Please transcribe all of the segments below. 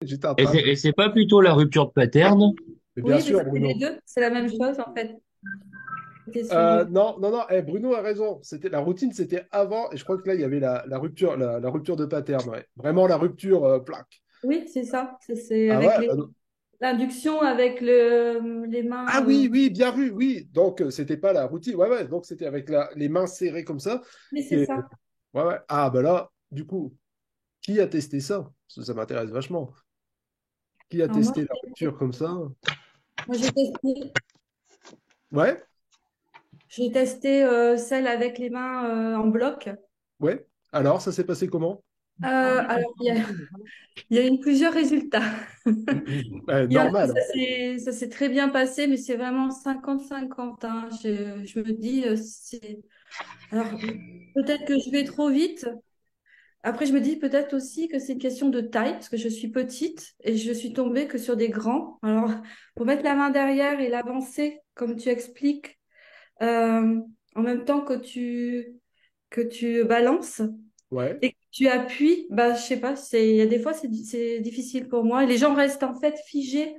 J'étais en Et train de... c'est pas plutôt la rupture de pattern? Mais bien Oui, mais sûr, c'était les Bruno. deux. C'est la même chose, en fait. C'était sur le... Non, non, non, Bruno a raison. C'était la routine, c'était avant, et je crois que là, il y avait la rupture, la rupture de pattern, ouais. Vraiment la rupture plaque. Oui, c'est ça. C'est Ah avec ouais, bah l'induction avec les ah mains. oui, oui, bien vu, oui. Donc, c'était pas la routine. Ouais, ouais, donc c'était avec les mains serrées comme ça. Mais c'est Et... ça. Ouais, ouais. Ah, bah là, du coup, qui a testé ça? Ça m'intéresse vachement. Qui a Alors moi, testé la rupture comme ça? j'ai testé. Ouais, J'ai testé celle avec les mains en bloc. ouais. Alors, ça s'est passé comment? Alors, il y a eu plusieurs résultats. Il y en a où Normal. ça s'est très bien passé, mais c'est vraiment 50-50, hein. Je me dis, alors, peut-être que je vais trop vite. Après, je me dis peut-être aussi que c'est une question de taille, parce que je suis petite et je suis tombée que sur des grands. Alors, pour mettre la main derrière et l'avancer, comme tu expliques, euh, en même temps que tu balances Ouais. et que tu appuies, bah, je sais pas, il y a des fois, c'est difficile pour moi. Et les gens restent en fait figés.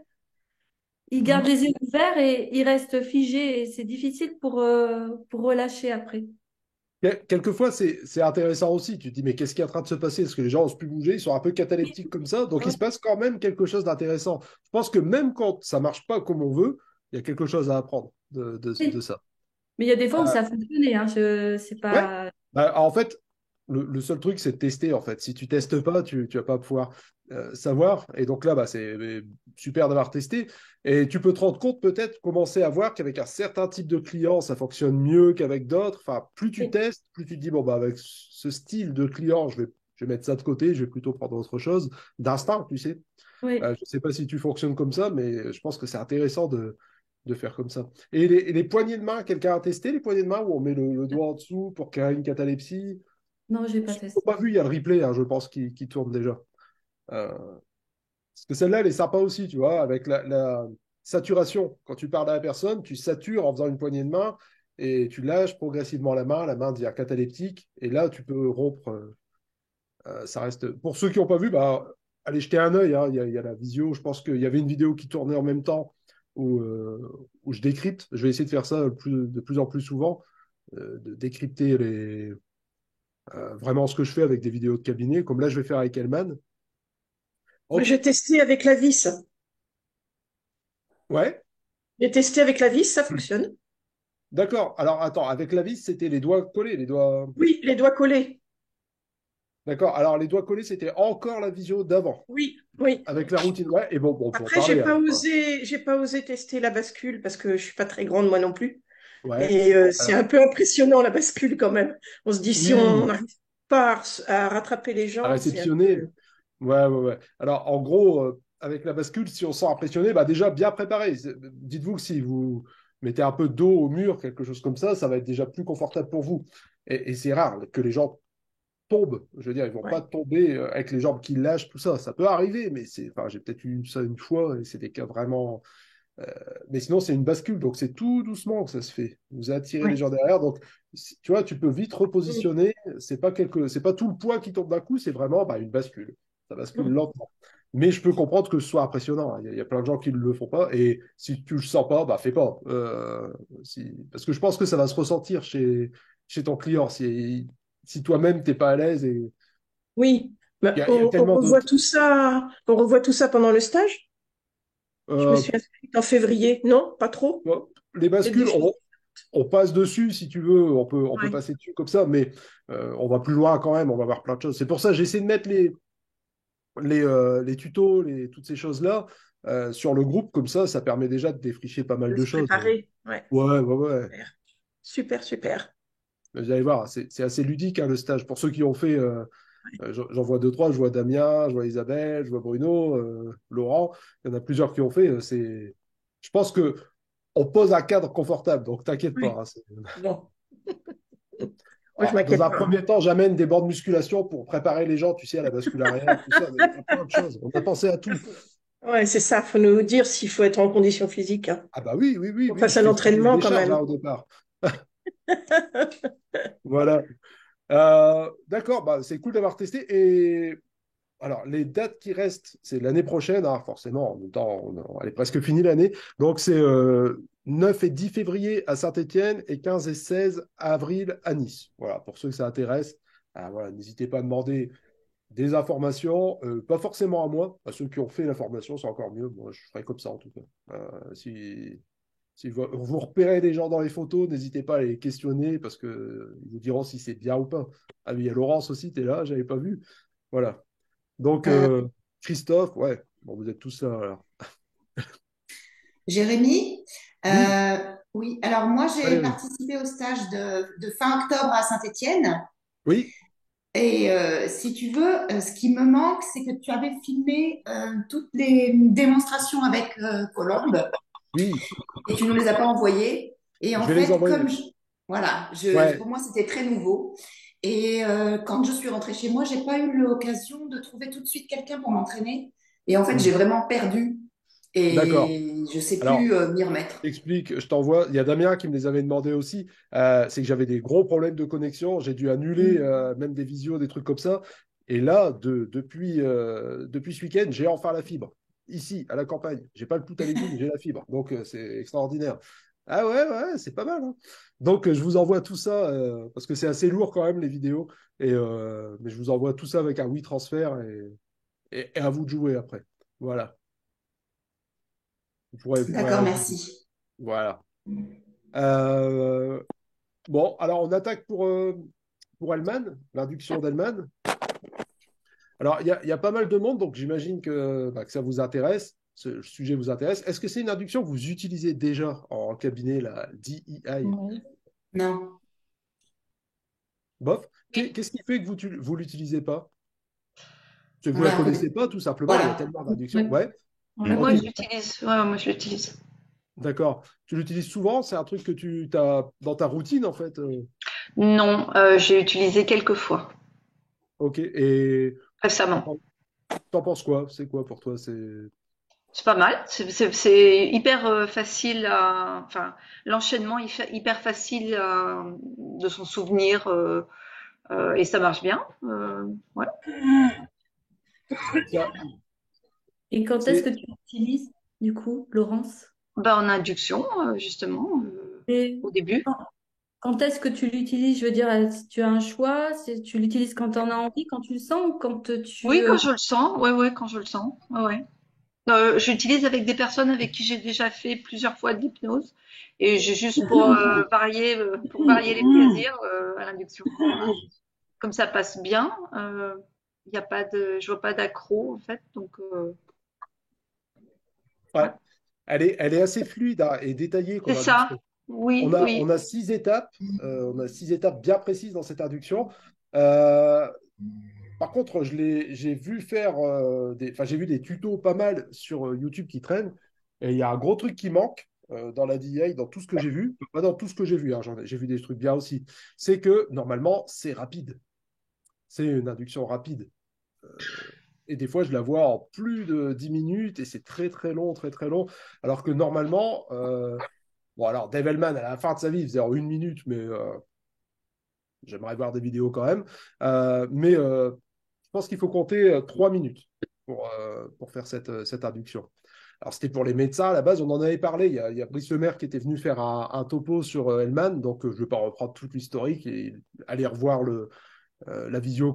Ils gardent les yeux ouverts et ils restent figés et c'est difficile pour relâcher après. Quelquefois, c'est intéressant aussi. Tu te dis, mais qu'est-ce qui est en train de se passer? Parce que les gens n'osent plus bouger, ils sont un peu cataleptiques comme ça. Donc, il se passe quand même quelque chose d'intéressant. Je pense que même quand ça marche pas comme on veut, il y a quelque chose à apprendre de Oui. ça. Mais il y a des fois où Euh, ça a fonctionné, hein. C'est ouais. pas. Bah, en fait, le seul truc, c'est de tester. En fait, si tu testes pas, tu vas pas pouvoir savoir. Et donc là, bah, c'est super d'avoir testé. Et tu peux te rendre compte, peut-être, commencer à voir qu'avec un certain type de client, ça fonctionne mieux qu'avec d'autres. Enfin, plus tu Oui, testes, plus tu te dis, bon, bah, avec ce style de client, je vais mettre ça de côté, je vais plutôt prendre autre chose, d'instinct, tu sais. oui. Je sais pas si tu fonctionnes comme ça, mais je pense que c'est intéressant de faire comme ça. Et les poignées de main, quelqu'un a testé les poignées de main où on met le doigt en dessous pour qu'il y ait une catalepsie? Non, j'ai pas Ceux qui n'ont testé. pas vu, il y a le replay, hein, je pense, qui tourne déjà. Euh, Parce que celle-là, elle est sympa aussi, tu vois, avec la saturation. Quand tu parles à la personne, tu satures en faisant une poignée de main et tu lâches progressivement la main devient cataleptique, et là, tu peux rompre. Ça reste... Pour ceux qui n'ont pas vu, bah, allez jeter un œil, hein, il y a la visio. Je pense qu'il y avait une vidéo qui tournait en même temps où je décrypte. Je vais essayer de faire ça de plus en plus souvent, de décrypter vraiment ce que je fais avec des vidéos de cabinet, comme là, je vais faire avec Elman. Moi, Hop, j'ai testé avec la vis. ouais, J'ai testé avec la vis, ça fonctionne. d'accord. Alors, attends, avec la vis, c'était les doigts collés, les doigts. Oui, les doigts collés. D'accord. Alors, les doigts collés, c'était encore la visio d'avant, Oui, oui. avec la routine. Ouais, et bon, on peut en Après, j'ai parler pas alors. osé, j'ai pas osé tester la bascule parce que je suis pas très grande moi non plus. Ouais. Et c'est un peu impressionnant la bascule quand même. On se dit si on Oui, n'arrive pas à rattraper les à gens, c'est un réceptionner. peu. Ouais, ouais, ouais. Alors, en gros, avec la bascule, si on se sent impressionné, bah déjà bien préparé. Dites-vous que si vous mettez un peu d'eau au mur, quelque chose comme ça va être déjà plus confortable pour vous. Et c'est rare que les gens tombent. Je veux dire, ils vont pas Ouais. tomber avec les jambes qui lâchent, tout ça. Ça peut arriver, mais enfin, j'ai peut-être eu ça une fois, et c'est des cas vraiment. Euh, mais sinon, c'est une bascule, donc c'est tout doucement que ça se fait. Vous attirez les Ouais. gens derrière, donc tu vois, tu peux vite Mm. repositionner. C'est pas tout le poids qui tombe d'un coup, c'est vraiment bah, une bascule. Ça bascule Mm. lentement. Mais je peux comprendre que ce soit impressionnant, hein. Il y a plein de gens qui ne le font pas, et si tu le sens pas, bah fais pas. Parce que je pense que ça va se ressentir chez ton client si toi-même t'es pas à l'aise, et Oui. Mais il y a on tellement revoit d'autres. tout ça, on revoit tout ça pendant le stage. Je me Euh, suis inscrite en février. Non, pas trop. Bon, les C'est des bascules, choses. on passe dessus si tu veux, on peut Ouais. passer dessus comme ça, mais on va plus loin quand même, on va voir plein de choses. C'est pour ça que j'essaie de mettre les tutos, toutes ces choses-là sur le groupe, comme ça permet déjà de défricher pas mal De de se choses. préparer. Ouais. Ouais, ouais, ouais. Super, super, super. Vous allez voir, c'est assez ludique, hein, le stage. Pour ceux qui ont fait, j'en vois deux, trois, je vois Damien, je vois Isabelle, je vois Bruno, Laurent, il y en a plusieurs qui ont fait. Je pense que on pose un cadre confortable, donc t'inquiète pas, Oui. hein. Bon, moi je Alors, dans m'inquiète un pas. premier temps, j'amène des bancs de musculation pour préparer les gens, tu sais, à la bascule arrière, tout ça. Mais il y a plein de choses. On a pensé à tout. Ouais, c'est ça. Faut nous dire s'il faut être en condition physique, hein. Ah bah oui, oui, oui, On oui. fasse Je un fais ça avec entraînement des quand charges même. hein, au départ. Voilà. D'accord, bah, c'est cool d'avoir testé. Et Alors, les dates qui restent, c'est l'année prochaine, hein, forcément, en même temps, elle est presque finie l'année. Donc, c'est 9 et 10 février à Saint-Étienne et 15 et 16 avril à Nice. Voilà, pour ceux que ça intéresse, voilà, n'hésitez pas à demander des informations, pas forcément à moi, à ceux qui ont fait la formation, c'est encore mieux. Moi, je ferai comme ça en tout cas. Si vous repérez des gens dans les photos, n'hésitez pas à les questionner parce que ils vous diront si c'est bien ou pas. Ah, mais il y a Laurence aussi, tu es là, j'avais pas vu. Voilà. Donc, Euh, Christophe, ouais, bon, vous êtes tous là. Alors. Jérémy, Oui, oui, alors moi j'ai Valérie. participé au stage de fin octobre à Saint-Étienne. Oui, Et si tu veux, ce qui me manque, c'est que tu avais filmé toutes les démonstrations avec Colombe oui, et tu ne nous les as pas envoyées. Et en je vais les fait, envoyer. voilà, Ouais. pour moi c'était très nouveau. Et quand je suis rentrée chez moi, j'ai pas eu l'occasion de trouver tout de suite quelqu'un pour m'entraîner. Et en fait, j'ai Hmm. vraiment perdu D'accord. et je sais Alors, plus m'y remettre. j'explique, je t'envoie. Il y a Damien qui me les avait demandé aussi. C'est que j'avais des gros problèmes de connexion. J'ai dû annuler Mm. même des visios, des trucs comme ça. Et là, depuis ce week-end, j'ai enfin la fibre. Ici, à la campagne. J'ai pas le tout à l'égout, mais j'ai la fibre. Donc, c'est extraordinaire. Ah ouais, ouais, c'est pas mal, hein. Donc, je vous envoie tout ça parce que c'est assez lourd quand même, les vidéos. Mais je vous envoie tout ça avec un WeTransfer et à vous de jouer après. Voilà. Vous pourrez D'accord, ajuster. merci. Voilà. Euh, bon, alors on attaque pour Hellman, l'induction d'Hellman. Alors, il y a pas mal de monde, donc j'imagine que ça vous intéresse, ce sujet vous intéresse. Est-ce que c'est une induction que vous utilisez déjà en cabinet, la DEI? Ouais. Non. Bof. Qu'est-ce qui fait que vous l'utilisez pas? C'est que On vous la la connaît. connaissez pas, tout simplement. Il y a Voilà. tellement d'inductions. Ouais. Ouais. On la Ok. Moi, connaît. je l'utilise. Ouais, moi, je l'utilise. D'accord. Tu l'utilises souvent? C'est un truc que tu as dans ta routine, en fait. Non, j'ai utilisé quelques fois, Ok. Et récemment. t'en penses quoi? C'est quoi pour toi? C'est pas mal. C'est hyper facile enfin, l'enchaînement hyper facile de s'en souvenir et ça marche bien. Ouais. ça- Et quand est-ce que c'est- tu l'utilises, du coup, Laurence? Ben, en induction, justement, Et au début. quand, quand est-ce que tu l'utilises? Je veux dire, si tu as un choix, si tu l'utilises quand tu en as envie, quand tu le sens, ou quand Oui, tu... quand je le sens. Ouais, ouais, quand je le sens. Ouais, ouais. J'utilise avec des personnes avec qui j'ai déjà fait plusieurs fois de l'hypnose et j'ai juste pour varier les plaisirs à l'induction. Comme ça passe bien, y a pas je vois pas d'accro en fait, donc ouais. ouais. Elle est assez fluide, hein, et détaillée C'est comme ça. induction. On Oui, a, oui. on a 6 étapes. On a 6 étapes bien précises dans cette induction. Euh, Par contre, j'ai vu faire j'ai vu des tutos pas mal sur YouTube qui traînent. Et il y a un gros truc qui manque dans la DI, dans tout ce que j'ai vu. Pas dans tout ce que j'ai vu, hein, j'ai vu des trucs bien aussi. C'est que normalement, c'est rapide. C'est une induction rapide. Et des fois, je la vois en plus de 10 minutes et c'est très très long, très très long. Alors que normalement, bon, alors Dave Hellman, à la fin de sa vie, il faisait en 1 minute, mais j'aimerais voir des vidéos quand même. Mais je pense qu'il faut compter 3 minutes pour faire cette induction. Alors, c'était pour les médecins à la base, on en avait parlé. Il y a Brice Lemaire qui était venu faire un topo sur Hellman, donc je ne vais pas reprendre tout l'historique et aller revoir la visio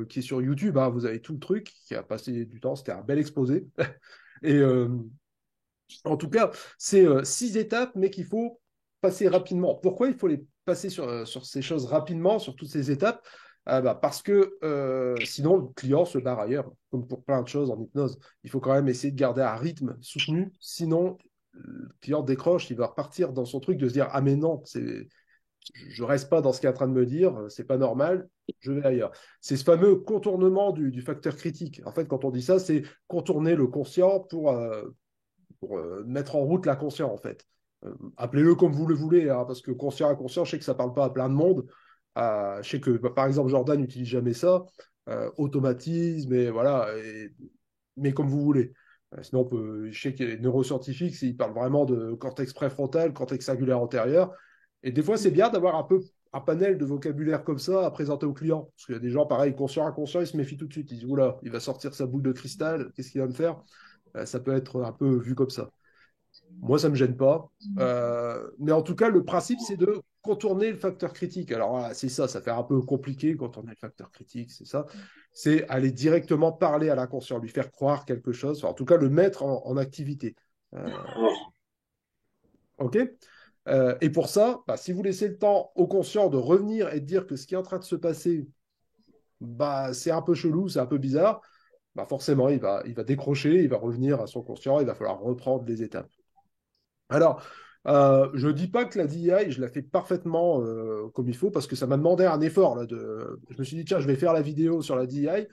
qui est sur YouTube. Hein, vous avez tout le truc qui a passé du temps, c'était un bel exposé. Et en tout cas, c'est 6 étapes, mais qu'il faut passer rapidement. Pourquoi il faut les passer sur ces choses rapidement, sur toutes ces étapes? Ah bah, parce que sinon, le client se barre ailleurs, comme pour plein de choses en hypnose. Il faut quand même essayer de garder un rythme soutenu, sinon, le client décroche, il va repartir dans son truc de se dire, ah mais non, je reste pas dans ce qu'il est en train de me dire, c'est pas normal, je vais ailleurs. C'est ce fameux contournement du facteur critique. En fait, quand on dit ça, c'est contourner le conscient pour mettre en route l'inconscient, en fait. Appelez-le comme vous le voulez, hein, parce que conscient, inconscient, je sais que ça ne parle pas à plein de monde. Je sais que, par exemple, Jordan n'utilise jamais ça. Automatisme, et voilà, mais comme vous voulez. Sinon, je sais que les neuroscientifiques, ils parlent vraiment de cortex préfrontal, cortex singulaire antérieur. Et des fois, c'est bien d'avoir un panel de vocabulaire comme ça à présenter au client. Parce qu'il y a des gens, pareil, conscients, inconscients, ils se méfient tout de suite. Ils disent, oula, il va sortir sa boule de cristal, qu'est-ce qu'il va me faire? Ça peut être un peu vu comme ça. Moi, ça ne me gêne pas. Mais en tout cas, le principe, c'est de contourner le facteur critique. Alors, voilà, c'est ça, ça fait un peu compliqué quand on a le facteur critique, c'est ça. C'est aller directement parler à l'inconscient, lui faire croire quelque chose, enfin, en tout cas, le mettre en activité. Euh, OK? Et pour ça, bah, si vous laissez le temps au conscient de revenir et de dire que ce qui est en train de se passer, bah, c'est un peu chelou, c'est un peu bizarre, bah, forcément, il va décrocher, il va revenir à son conscient, il va falloir reprendre les étapes. Alors, je ne dis pas que la DEI, je la fais parfaitement comme il faut, parce que ça m'a demandé un effort. Là, Je me suis dit, tiens, je vais faire la vidéo sur la DEI,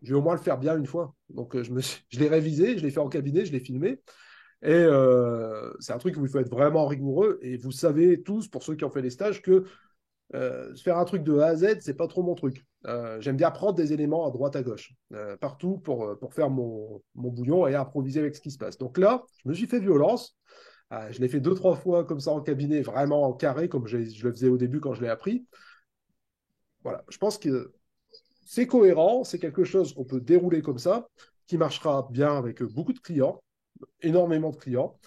je vais au moins le faire bien une fois. Donc, je l'ai révisé, je l'ai fait en cabinet, je l'ai filmé. Et c'est un truc où il faut être vraiment rigoureux. Et vous savez tous, pour ceux qui ont fait les stages, que faire un truc de A à Z, c'est pas trop mon truc. J'aime bien prendre des éléments à droite à gauche, partout pour faire mon bouillon et improviser avec ce qui se passe. Donc là, je me suis fait violence. Je l'ai fait 2, 3 fois comme ça en cabinet, vraiment en carré, comme je le faisais au début quand je l'ai appris. Voilà, je pense que c'est cohérent, c'est quelque chose qu'on peut dérouler comme ça, qui marchera bien avec beaucoup de clients, énormément de clients,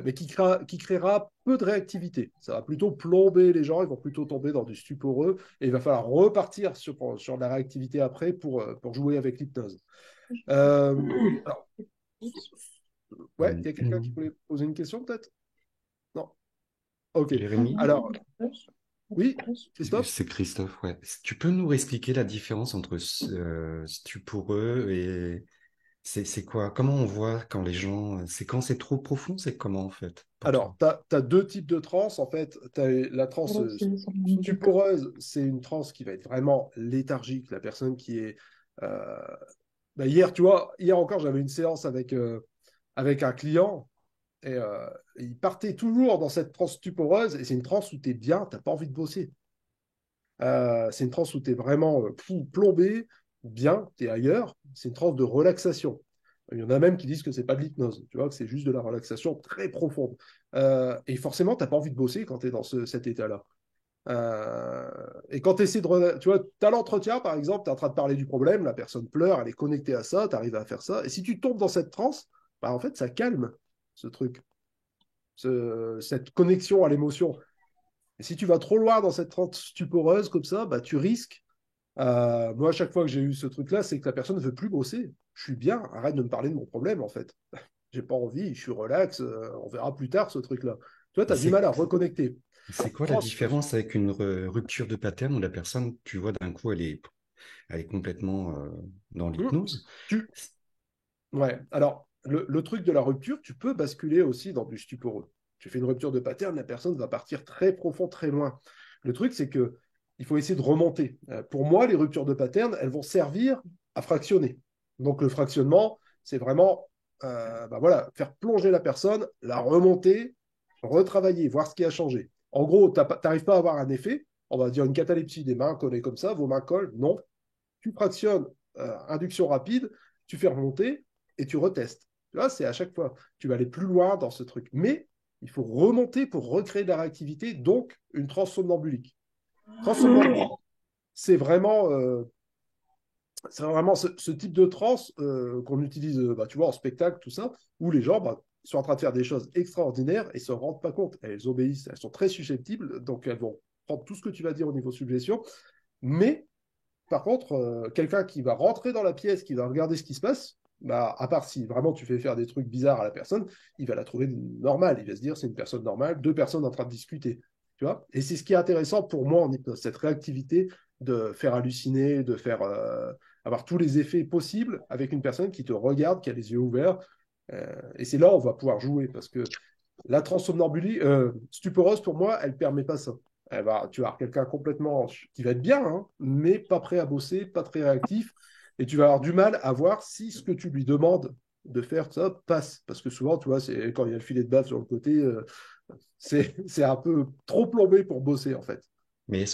mais qui créera peu de réactivité. Ça va plutôt plomber les gens, ils vont plutôt tomber dans du stuporeux, et il va falloir repartir sur de la réactivité après pour jouer avec l'hypnose. Alors, ouais, il y a quelqu'un qui voulait poser une question peut-être? Non. Ok. Jérémy, Alors, oui, Christophe? c'est Christophe, ouais. Tu peux nous expliquer la différence entre stuporeux et c'est quoi? Comment on voit quand les gens... C'est quand c'est trop profond, c'est comment en fait pour Alors, toi? tu as deux types de transe. En fait, tu as la transe stuporeuse, c'est une transe qui va être vraiment léthargique. La personne qui est. euh, bah, hier, tu vois, hier encore, j'avais une séance avec un client et il partait toujours dans cette transe stuporeuse. Et c'est une transe où tu es bien, tu n'as pas envie de bosser. C'est une transe où tu es vraiment plombé, bien, tu es ailleurs. C'est une transe de relaxation. Il y en a même qui disent que c'est pas de l'hypnose, tu vois, que c'est juste de la relaxation très profonde. Et forcément, tu n'as pas envie de bosser quand tu es dans cet état-là. Et quand tu essaies de. Tu vois, tu as l'entretien, par exemple, tu es en train de parler du problème, la personne pleure, elle est connectée à ça, tu arrives à faire ça. Et si tu tombes dans cette transe, bah, en fait, ça calme ce truc, cette connexion à l'émotion. Et si tu vas trop loin dans cette transe stuporeuse comme ça, bah, tu risques. Moi, à chaque fois que j'ai eu ce truc-là, c'est que la personne ne veut plus bosser. Je suis bien, arrête de me parler de mon problème, en fait. J'ai pas envie, je suis relax, on verra plus tard ce truc-là. Toi, tu Et as du mal à reconnecter. c'est quoi la Trans- différence avec une rupture de pattern où la personne, tu vois, d'un coup, elle est complètement dans Hum, l'hypnose? tu... Ouais, alors, le truc de la rupture, tu peux basculer aussi dans du stuporeux. Tu fais une rupture de pattern, la personne va partir très profond, très loin. Le truc, c'est que il faut essayer de remonter. Pour moi, les ruptures de pattern, elles vont servir à fractionner. Donc, le fractionnement, c'est vraiment bah voilà, faire plonger la personne, la remonter, retravailler, voir ce qui a changé. En gros, tu n'arrives pas à avoir un effet, on va dire une catalepsie des mains collées comme ça, vos mains collent, non. Tu fractionnes, induction rapide, tu fais remonter et tu retestes. Là, c'est à chaque fois. Tu vas aller plus loin dans ce truc. Mais il faut remonter pour recréer de la réactivité, donc une transe somnambulique. Transe somnambulique, c'est vraiment, ce type de transe qu'on utilise, bah, tu vois, en spectacle, tout ça, où les gens bah, sont en train de faire des choses extraordinaires et ne se rendent pas compte. Elles obéissent, elles sont très susceptibles, donc elles vont prendre tout ce que tu vas dire au niveau suggestion. Mais par contre, quelqu'un qui va rentrer dans la pièce, qui va regarder ce qui se passe, bah, à part si vraiment tu fais faire des trucs bizarres à la personne, il va la trouver normale. Il va se dire c'est une personne normale, deux personnes en train de discuter. Tu vois. Et c'est ce qui est intéressant pour moi en hypnose, cette réactivité de faire halluciner, de faire avoir tous les effets possibles avec une personne qui te regarde, qui a les yeux ouverts. Et c'est là où on va pouvoir jouer parce que la transsomnambulie, stuporeuse, pour moi, elle ne permet pas ça. Tu vas avoir quelqu'un complètement qui va être bien, hein, mais pas prêt à bosser, pas très réactif, et tu vas avoir du mal à voir si ce que tu lui demandes de faire, ça passe. Parce que souvent, tu vois, c'est quand il y a le filet de bave sur le côté, c'est un peu trop plombé pour bosser, en fait. Mais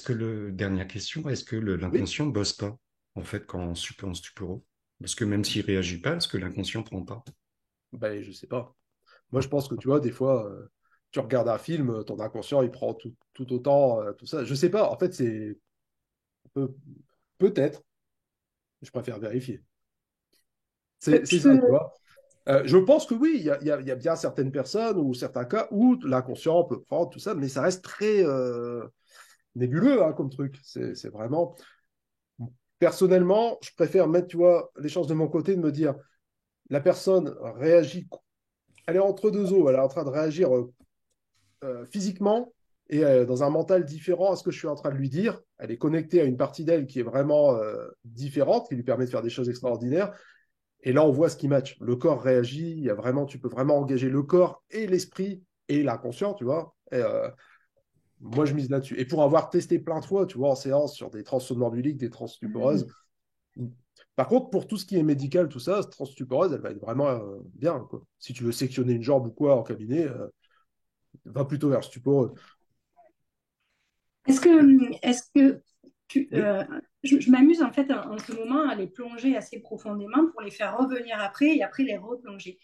dernière question, est-ce que Oui, l'inconscient bosse pas, en fait, quand on en stuporo? Parce que même s'il réagit pas, est-ce que l'inconscient prend pas? ben, je sais pas. Moi, je pense que, tu vois, des fois, tu regardes un film, ton inconscient, il prend tout autant, tout ça. Je sais pas, en fait, c'est peut- peut-être, je préfère vérifier. C'est Je ça, tu peux- vois. Je pense que oui, il y a bien certaines personnes ou certains cas où l'inconscient peut prendre tout ça, mais ça reste très nébuleux hein, comme truc. C'est vraiment. Personnellement, je préfère mettre, tu vois, les chances de mon côté de me dire la personne réagit, elle est entre deux eaux, elle est en train de réagir physiquement et dans un mental différent à ce que je suis en train de lui dire. Elle est connectée à une partie d'elle qui est vraiment différente, qui lui permet de faire des choses extraordinaires. Et là, on voit ce qui match. Le corps réagit, il y a vraiment, tu peux vraiment engager le corps et l'esprit et l'inconscient, tu vois. Et, moi, je mise là-dessus. Et pour avoir testé plein de fois, tu vois, en séance sur des trans somnambuliques, des trans stuporeuses. Par contre, pour tout ce qui est médical, tout ça, cette trans stuporeuse, elle va être vraiment bien, quoi. Si tu veux sectionner une jambe ou quoi en cabinet, va plutôt vers le stuporeux. est-ce que Oui. je m'amuse en fait en ce moment à les plonger assez profondément pour les faire revenir après et après les replonger.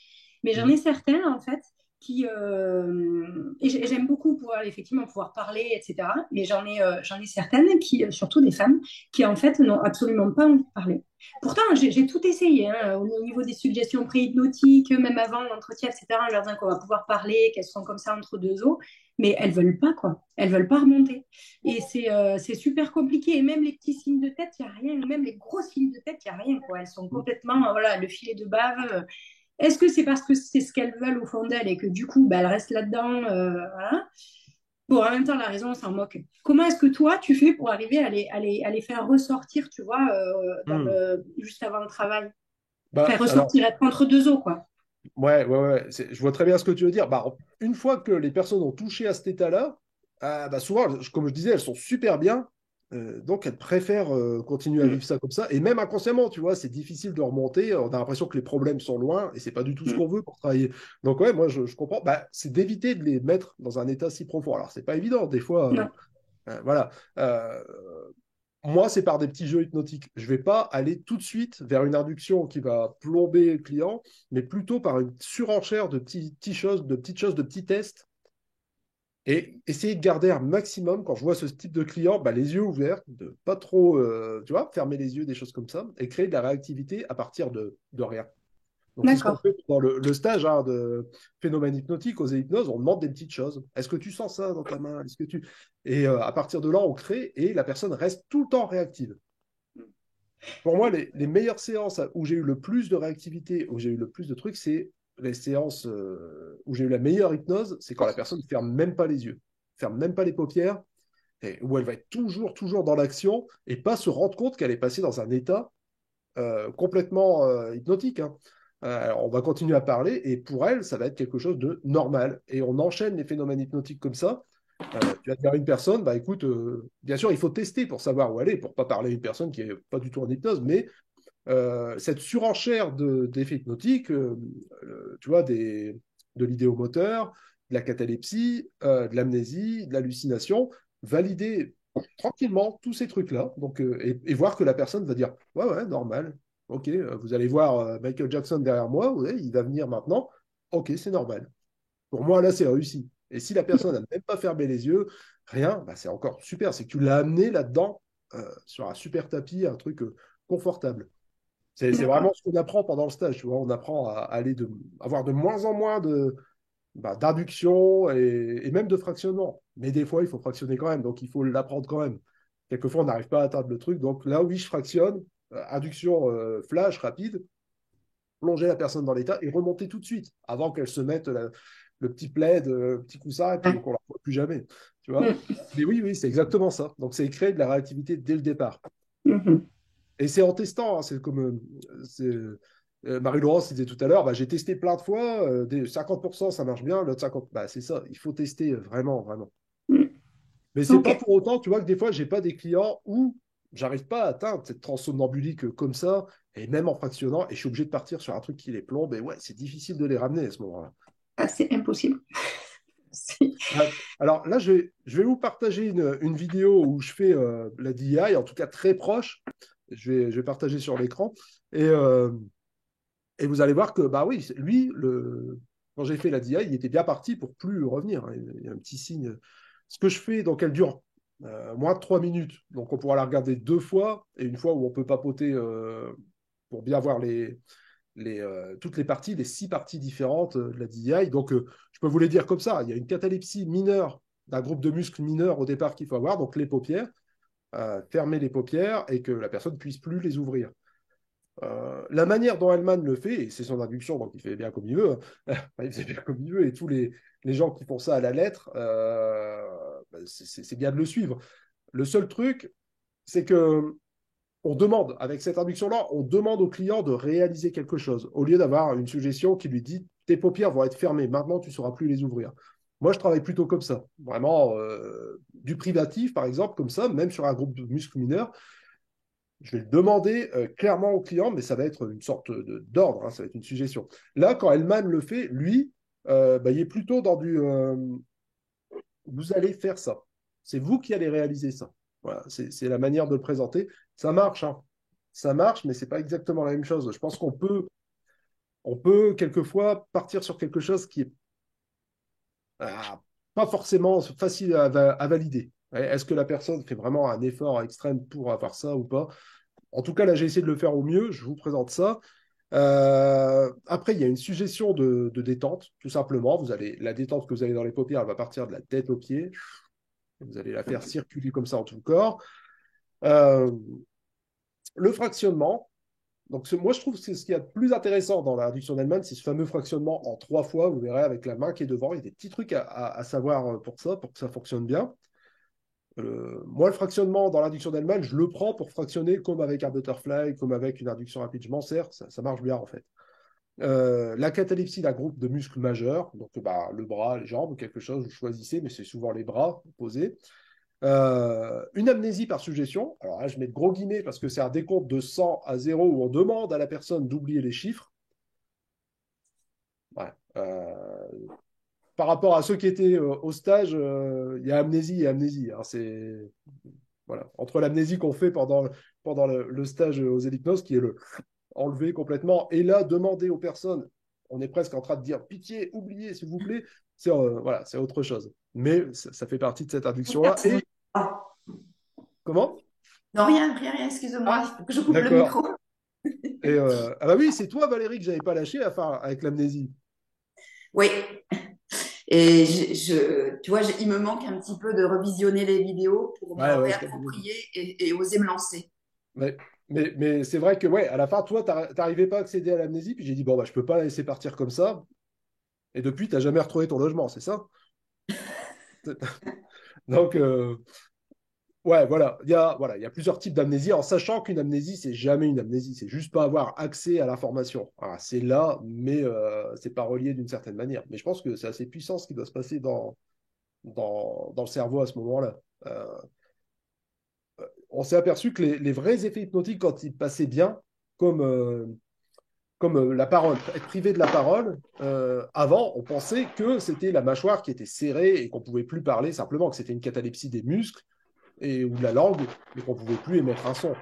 Mais j'en ai Mhm. certains en fait qui et j'aime beaucoup pouvoir effectivement pouvoir parler, etc. Mais j'en ai certaines qui, surtout des femmes, qui en fait n'ont absolument pas envie de parler. Pourtant, j'ai tout essayé hein, au niveau des suggestions pré-hypnotiques, même avant l'entretien, etc. En leur disant qu'on va pouvoir parler, qu'elles sont comme ça entre deux os, mais elles veulent pas quoi. Elles veulent pas remonter. Et c'est super compliqué. Et même les petits signes de tête, il n'y a rien. Ou même les gros signes de tête, il n'y a rien. Quoi. Elles sont complètement, voilà, le filet de bave. Est-ce que c'est parce que c'est ce qu'elles veulent au fond d'elles et que du coup, bah, elles restent là-dedans voilà. Bon, en même temps, la raison, on s'en moque. Comment est-ce que toi, tu fais pour arriver à les faire ressortir, tu vois, Mhm. juste avant le travail? Bah, Faire alors, ressortir, être entre deux eaux, quoi. ouais. Je vois très bien ce que tu veux dire. Bah, une fois que les personnes ont touché à cet état-là, bah, souvent, comme je disais, elles sont super bien. Donc, elles préfèrent continuer à Mm, vivre ça comme ça. Et même inconsciemment, tu vois, c'est difficile de remonter. On a l'impression que les problèmes sont loin et c'est pas du tout ce mm. qu'on veut pour travailler. Donc, ouais, moi, je comprends. Bah, c'est d'éviter de les mettre dans un état si profond. Alors, c'est pas évident. Des fois, Non, voilà. Moi, c'est par des petits jeux hypnotiques. Je ne vais pas aller tout de suite vers une induction qui va plomber le client, mais plutôt par une surenchère de petites choses, de petits tests, et essayer de garder un maximum, quand je vois ce type de client, bah, les yeux ouverts, de pas trop, tu vois, fermer les yeux, des choses comme ça, et créer de la réactivité à partir de rien. Donc, c'est ce qu'on d'accord. fait dans le stage hein, de phénomène hypnotique aux hypnoses. On demande des petites choses. Est-ce que tu sens ça dans ta main? Est-ce que tu... Et à partir de là, on crée et la personne reste tout le temps réactive. Pour moi, les meilleures séances où j'ai eu le plus de réactivité, où j'ai eu le plus de trucs, c'est les séances où j'ai eu la meilleure hypnose, c'est quand la personne ne ferme même pas les yeux, ferme même pas les paupières, et où elle va être toujours dans l'action et pas se rendre compte qu'elle est passée dans un état complètement hypnotique. Hein. Alors, on va continuer à parler et pour elle, ça va être quelque chose de normal. Et on enchaîne les phénomènes hypnotiques comme ça. Tu vas dire à une personne, bah écoute, bien sûr, il faut tester pour savoir où elle est, pour pas parler à une personne qui est pas du tout en hypnose, mais cette surenchère d'effets hypnotiques, tu vois, de l'idéomoteur, de la catalepsie, de l'amnésie, de l'hallucination, valider tranquillement tous ces trucs-là, donc et voir que la personne va dire, ouais, normal, ok, vous allez voir Michael Jackson derrière moi, ouais, il va venir maintenant, ok, c'est normal. Pour moi, là, c'est réussi. Et si la personne n'a même pas fermé les yeux, rien, bah, c'est encore super. C'est que tu l'as amené là-dedans, sur un super tapis, un truc confortable. C'est D'accord. vraiment ce qu'on apprend pendant le stage. Tu vois, on apprend à aller avoir de moins en moins d'induction et même de fractionnement. Mais des fois, il faut fractionner quand même. Donc, il faut l'apprendre quand même. Quelquefois, on n'arrive pas à atteindre le truc. Donc là, oui, je fractionne. Induction flash rapide, plonger la personne dans l'état et remonter tout de suite avant qu'elle se mette le petit plaid, le petit coussin et puis Ouais. qu'on ne la voit plus jamais. Tu vois? Mm, Mais oui, c'est exactement ça. Donc, c'est créer de la réactivité dès le départ. mhm. Et c'est en testant. Hein, c'est comme Marie-Laurence disait tout à l'heure, bah, j'ai testé plein de fois, des 50% ça marche bien, l'autre 50%, bah, c'est ça. Il faut tester vraiment. Mm. Mais c'est Ok. pas pour autant, tu vois, que des fois, j'ai pas des clients où j'arrive pas à atteindre cette transe somnambulique comme ça, et même en fractionnant, et je suis obligé de partir sur un truc qui les plombe, et ouais, c'est difficile de les ramener à ce moment-là. Ah, c'est impossible. C'est- Ah, alors là, je vais vous partager une vidéo où je fais la DI, en tout cas très proche. Je vais partager sur l'écran. Et, euh, et vous allez voir que, bah oui, lui, quand j'ai fait la DI, il était bien parti pour plus revenir, hein. Il y a un petit signe. Ce que je fais, donc elle dure moins de 3 minutes. Donc on pourra la regarder 2 fois et une fois où on peut papoter pour bien voir toutes les parties, les 6 parties différentes de la DI. Donc je peux vous les dire comme ça. Il y a une catalepsie mineure d'un groupe de muscles mineurs au départ qu'il faut avoir, donc les paupières, fermer les paupières et que la personne ne puisse plus les ouvrir. La manière dont Hellman le fait, et c'est son induction, donc il fait bien comme il veut, hein. Il fait bien comme il veut, et tous les gens qui font ça à la lettre, bah, c'est bien de le suivre. Le seul truc, c'est que on demande, avec cette induction-là, on demande au client de réaliser quelque chose, au lieu d'avoir une suggestion qui lui dit tes paupières vont être fermées, maintenant tu ne sauras plus les ouvrir. Moi, je travaille plutôt comme ça, vraiment du privatif, par exemple, comme ça, même sur un groupe de muscles mineurs. Je vais le demander clairement au client, mais ça va être une sorte d'ordre, hein, ça va être une suggestion. Là, quand Hellman le fait, lui, bah, il est plutôt dans du vous allez faire ça. C'est vous qui allez réaliser ça. Voilà, c'est la manière de le présenter. Ça marche, hein. Ça marche, mais c'est pas exactement la même chose. Je pense qu'on peut quelquefois partir sur quelque chose qui est pas forcément facile à valider. Ouais, est-ce que la personne fait vraiment un effort extrême pour avoir ça ou pas? En tout cas, là, j'ai essayé de le faire au mieux. Je vous présente ça. Après, il y a une suggestion de détente, tout simplement. La détente que vous avez dans les paupières, elle va partir de la tête aux pieds. Vous allez la faire circuler comme ça en tout le corps. Euh, le fractionnement. Donc, moi, je trouve que c'est ce qu'il y a de plus intéressant dans la réduction d'Hellman, c'est ce fameux fractionnement en 3 fois. Vous verrez avec la main qui est devant. Il y a des petits trucs à savoir pour ça, pour que ça fonctionne bien. Moi, le fractionnement dans l'induction d'Hellman, je le prends pour fractionner comme avec un butterfly, comme avec une induction rapide. Je m'en sers, ça marche bien en fait. La catalepsie d'un groupe de muscles majeurs, donc bah, le bras, les jambes, ou quelque chose, vous choisissez, mais c'est souvent les bras posés. Une amnésie par suggestion. Alors là, je mets de gros guillemets parce que c'est un décompte de 100 à 0 où on demande à la personne d'oublier les chiffres. Ouais. Par rapport à ceux qui étaient au stage, il y a amnésie et amnésie, hein. C'est voilà. Entre l'amnésie qu'on fait pendant le stage aux Elipnos, qui est le enlever complètement, et là, demander aux personnes, on est presque en train de dire pitié, oubliez, s'il vous plaît, c'est voilà, c'est autre chose. Mais ça fait partie de cette induction-là. Et Ah, comment? non, rien, rien, rien, excuse-moi, il Ah, faut que je coupe le d'accord. micro. Et ah bah oui, c'est toi, Valérie, que j'avais pas lâché à faire avec l'amnésie. Oui, et tu vois, il me manque un petit peu de revisionner les vidéos pour me Ouais, ouais, je t'avais dit. réapproprier et oser me lancer. Ouais. Mais c'est vrai que, ouais, à la fin, toi, t'arrivais pas à accéder à l'amnésie, puis j'ai dit, bon, bah, je peux pas la laisser partir comme ça. Et depuis, t'as jamais retrouvé ton logement, c'est ça? Donc, ouais, voilà, il y a plusieurs types d'amnésie, en sachant qu'une amnésie, c'est jamais une amnésie, c'est juste pas avoir accès à l'information. Voilà, c'est là, mais c'est pas relié d'une certaine manière. Mais je pense que c'est assez puissant ce qui doit se passer dans le cerveau à ce moment-là. Euh, on s'est aperçu que les vrais effets hypnotiques, quand ils passaient bien, comme, la parole, être privé de la parole, avant, on pensait que c'était la mâchoire qui était serrée et qu'on pouvait plus parler, simplement que c'était une catalepsie des muscles ou de la langue, mais qu'on ne pouvait plus émettre un son.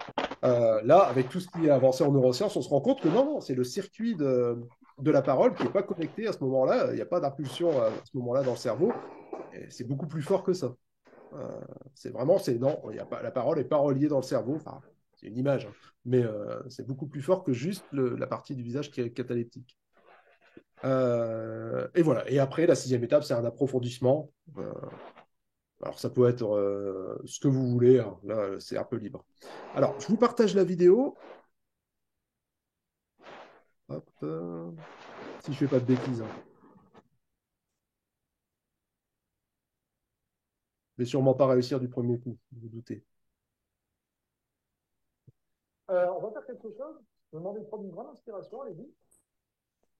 Là, avec tout ce qui est avancé en neurosciences, on se rend compte que non, c'est le circuit de la parole qui n'est pas connecté à ce moment-là. Il n'y a pas d'impulsion à ce moment-là dans le cerveau. Et c'est beaucoup plus fort que ça. Euh, non, il y a pas, la parole n'est pas reliée dans le cerveau. Enfin, c'est une image, hein, mais c'est beaucoup plus fort que juste la partie du visage qui est cataleptique. Et voilà. Et après, la 6e étape, c'est un approfondissement. Alors, ça peut être ce que vous voulez, hein. Là, c'est un peu libre. Alors, je vous partage la vidéo. Hop, si je fais pas de bêtises, hein. Je vais sûrement pas réussir du premier coup, vous vous doutez. On va faire quelque chose. Je vais demander de prendre une grande inspiration, allez-y,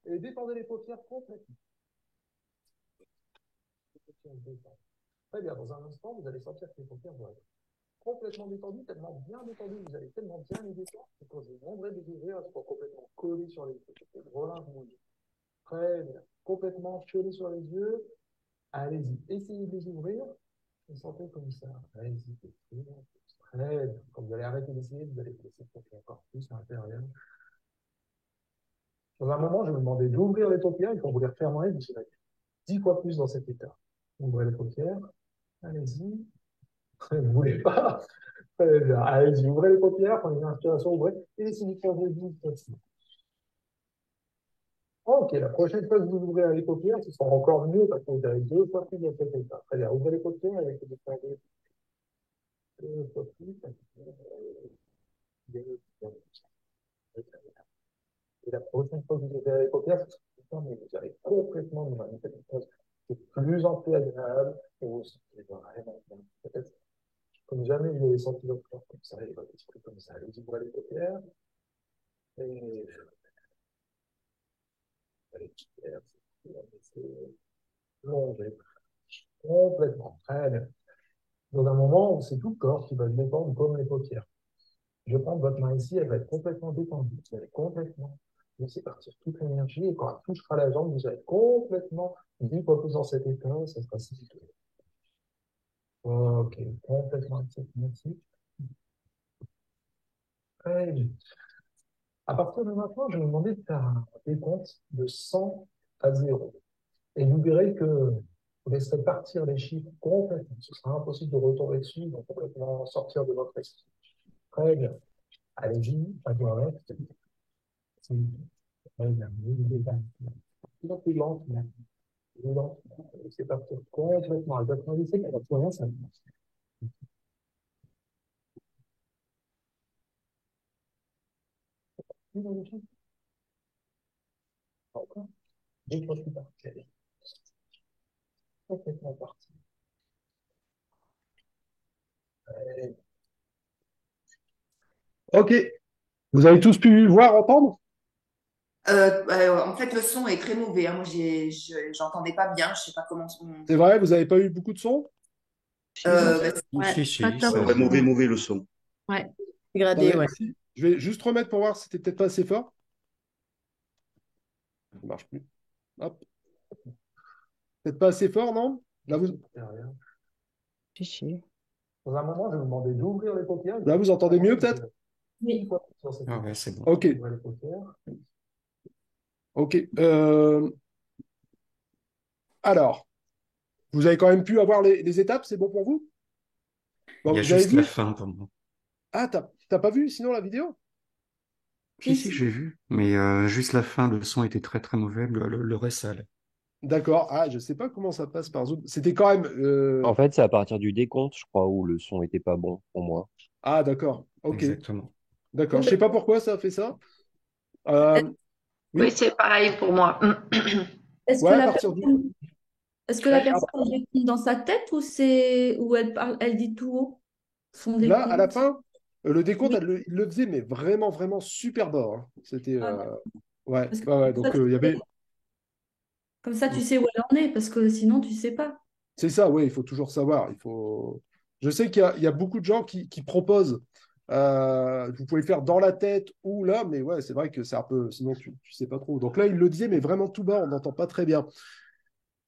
et détendez les paupières complètement. Très bien, dans un instant, vous allez sentir que les paupières vont être complètement détendues, tellement bien détendues, vous allez tellement bien les détendre, que quand je vous demanderai de les ouvrir, elles seront complètement collées sur les yeux. Voilà, vous. Très bien. Complètement collées sur les yeux. Allez-y, essayez de les ouvrir. Vous sentez comme ça. Allez-y, très bien. Quand vous allez arrêter d'essayer, vous allez laisser porter encore plus à l'intérieur. Dans un moment, je me demandais d'ouvrir les paupières et quand vous les refermerez, vous serez 10 fois plus dans cet état. Ouvrez les paupières. Allez-y. Vous ne voulez pas? Très bien. Allez-y, ouvrez les paupières, prenez une inspiration, ouvrez. Et laissez-vous faire vos 10 fois. Ok, la prochaine fois que vous ouvrez les paupières, ce sera encore mieux parce que vous avez 2 fois plus dans cet état. Très bien. Ouvrez les paupières avec les paupières 2 fois plus. Et la prochaine fois que vous ouvrez les paupières, mais vous allez complètement dans une chose qui est plus en plus agréable et vous sentez vraiment bien. Peut-être comme jamais vous avez senti votre corps comme ça et votre esprit comme ça. Allez, ouvrez les paupières et allez, plonger complètement. Très bien. Dans un moment où c'est tout le corps qui va se détendre comme les paupières. Je prends votre main ici, elle va être complètement détendue. Vous allez complètement laisser partir toute l'énergie et quand elle touchera la jambe, vous allez complètement 10 fois plus dans cet état, ça sera si tout. Ok, complètement accepté. Merci. Très bien. À partir de maintenant, je vais vous demander de faire un décompte de 100 à 0. Et vous verrez que vous laisserez partir les chiffres complètement. Ce sera impossible de retomber dessus, donc complètement sortir de votre esprit. Très bien. Allez-y, pas de reste. Très bien. Plus lentement. Plus lentement. Laissez partir complètement. À votre avis, c'est qu'à votre moyen, ça commence. Encore. 2 fois plus tard. Complètement parti. Ok. Vous avez tous pu voir, entendre? En fait, le son est très mauvais, hein. Moi, j'entendais pas bien. Je sais pas comment. C'est vrai, vous n'avez pas eu beaucoup de sons? Bah, Si, Pas ça top. va. Mauvais le son. Ouais, dégradé, Attendez, ouais. je vais juste remettre pour voir si c'était peut-être pas assez fort. Ça marche plus. Hop. Peut-être pas assez fort, non? Là, Dans un moment, je vais vous demander d'ouvrir les paupières. là, vous entendez mieux, peut-être? Oui. Ah ouais, c'est bon. Ok. Ouvrez les paupières. Ok. Alors, vous avez quand même pu avoir les étapes, c'est bon pour vous? Bon, Il y a vous avez juste la vu? fin pour moi. Ah, t'as pas vu sinon la vidéo? Si, j'ai vu. Mais juste la fin, le son était très très mauvais. Le reste, ça allait. D'accord. Ah, je sais pas comment ça passe par Zoom. C'était quand même. En fait, c'est à partir du décompte, je crois, où le son était pas bon pour moi. Ah, d'accord. Ok. Exactement. D'accord. Je sais pas pourquoi ça a fait ça. Euh, Oui, Oui. c'est pareil pour moi. Est-ce que Ouais, à la partir du. personne, est-ce que la personne décompte dans sa tête ou elle parle, elle dit tout haut son Là, à la décompte? fin, le décompte, Oui. il le faisait, mais vraiment, vraiment super bas, hein. C'était. Ah, Ouais, parce que ouais, ouais. comme ça, Donc, il y avait. comme ça, tu sais où elle en est, parce que sinon, tu sais pas. C'est ça, oui, il faut toujours savoir. Il faut. Je sais qu'il y a beaucoup de gens qui proposent. Vous pouvez le faire dans la tête ou là, mais ouais, c'est vrai que c'est un peu. Sinon, tu sais pas trop. Donc là, il le disait, mais vraiment tout bas, on n'entend pas très bien.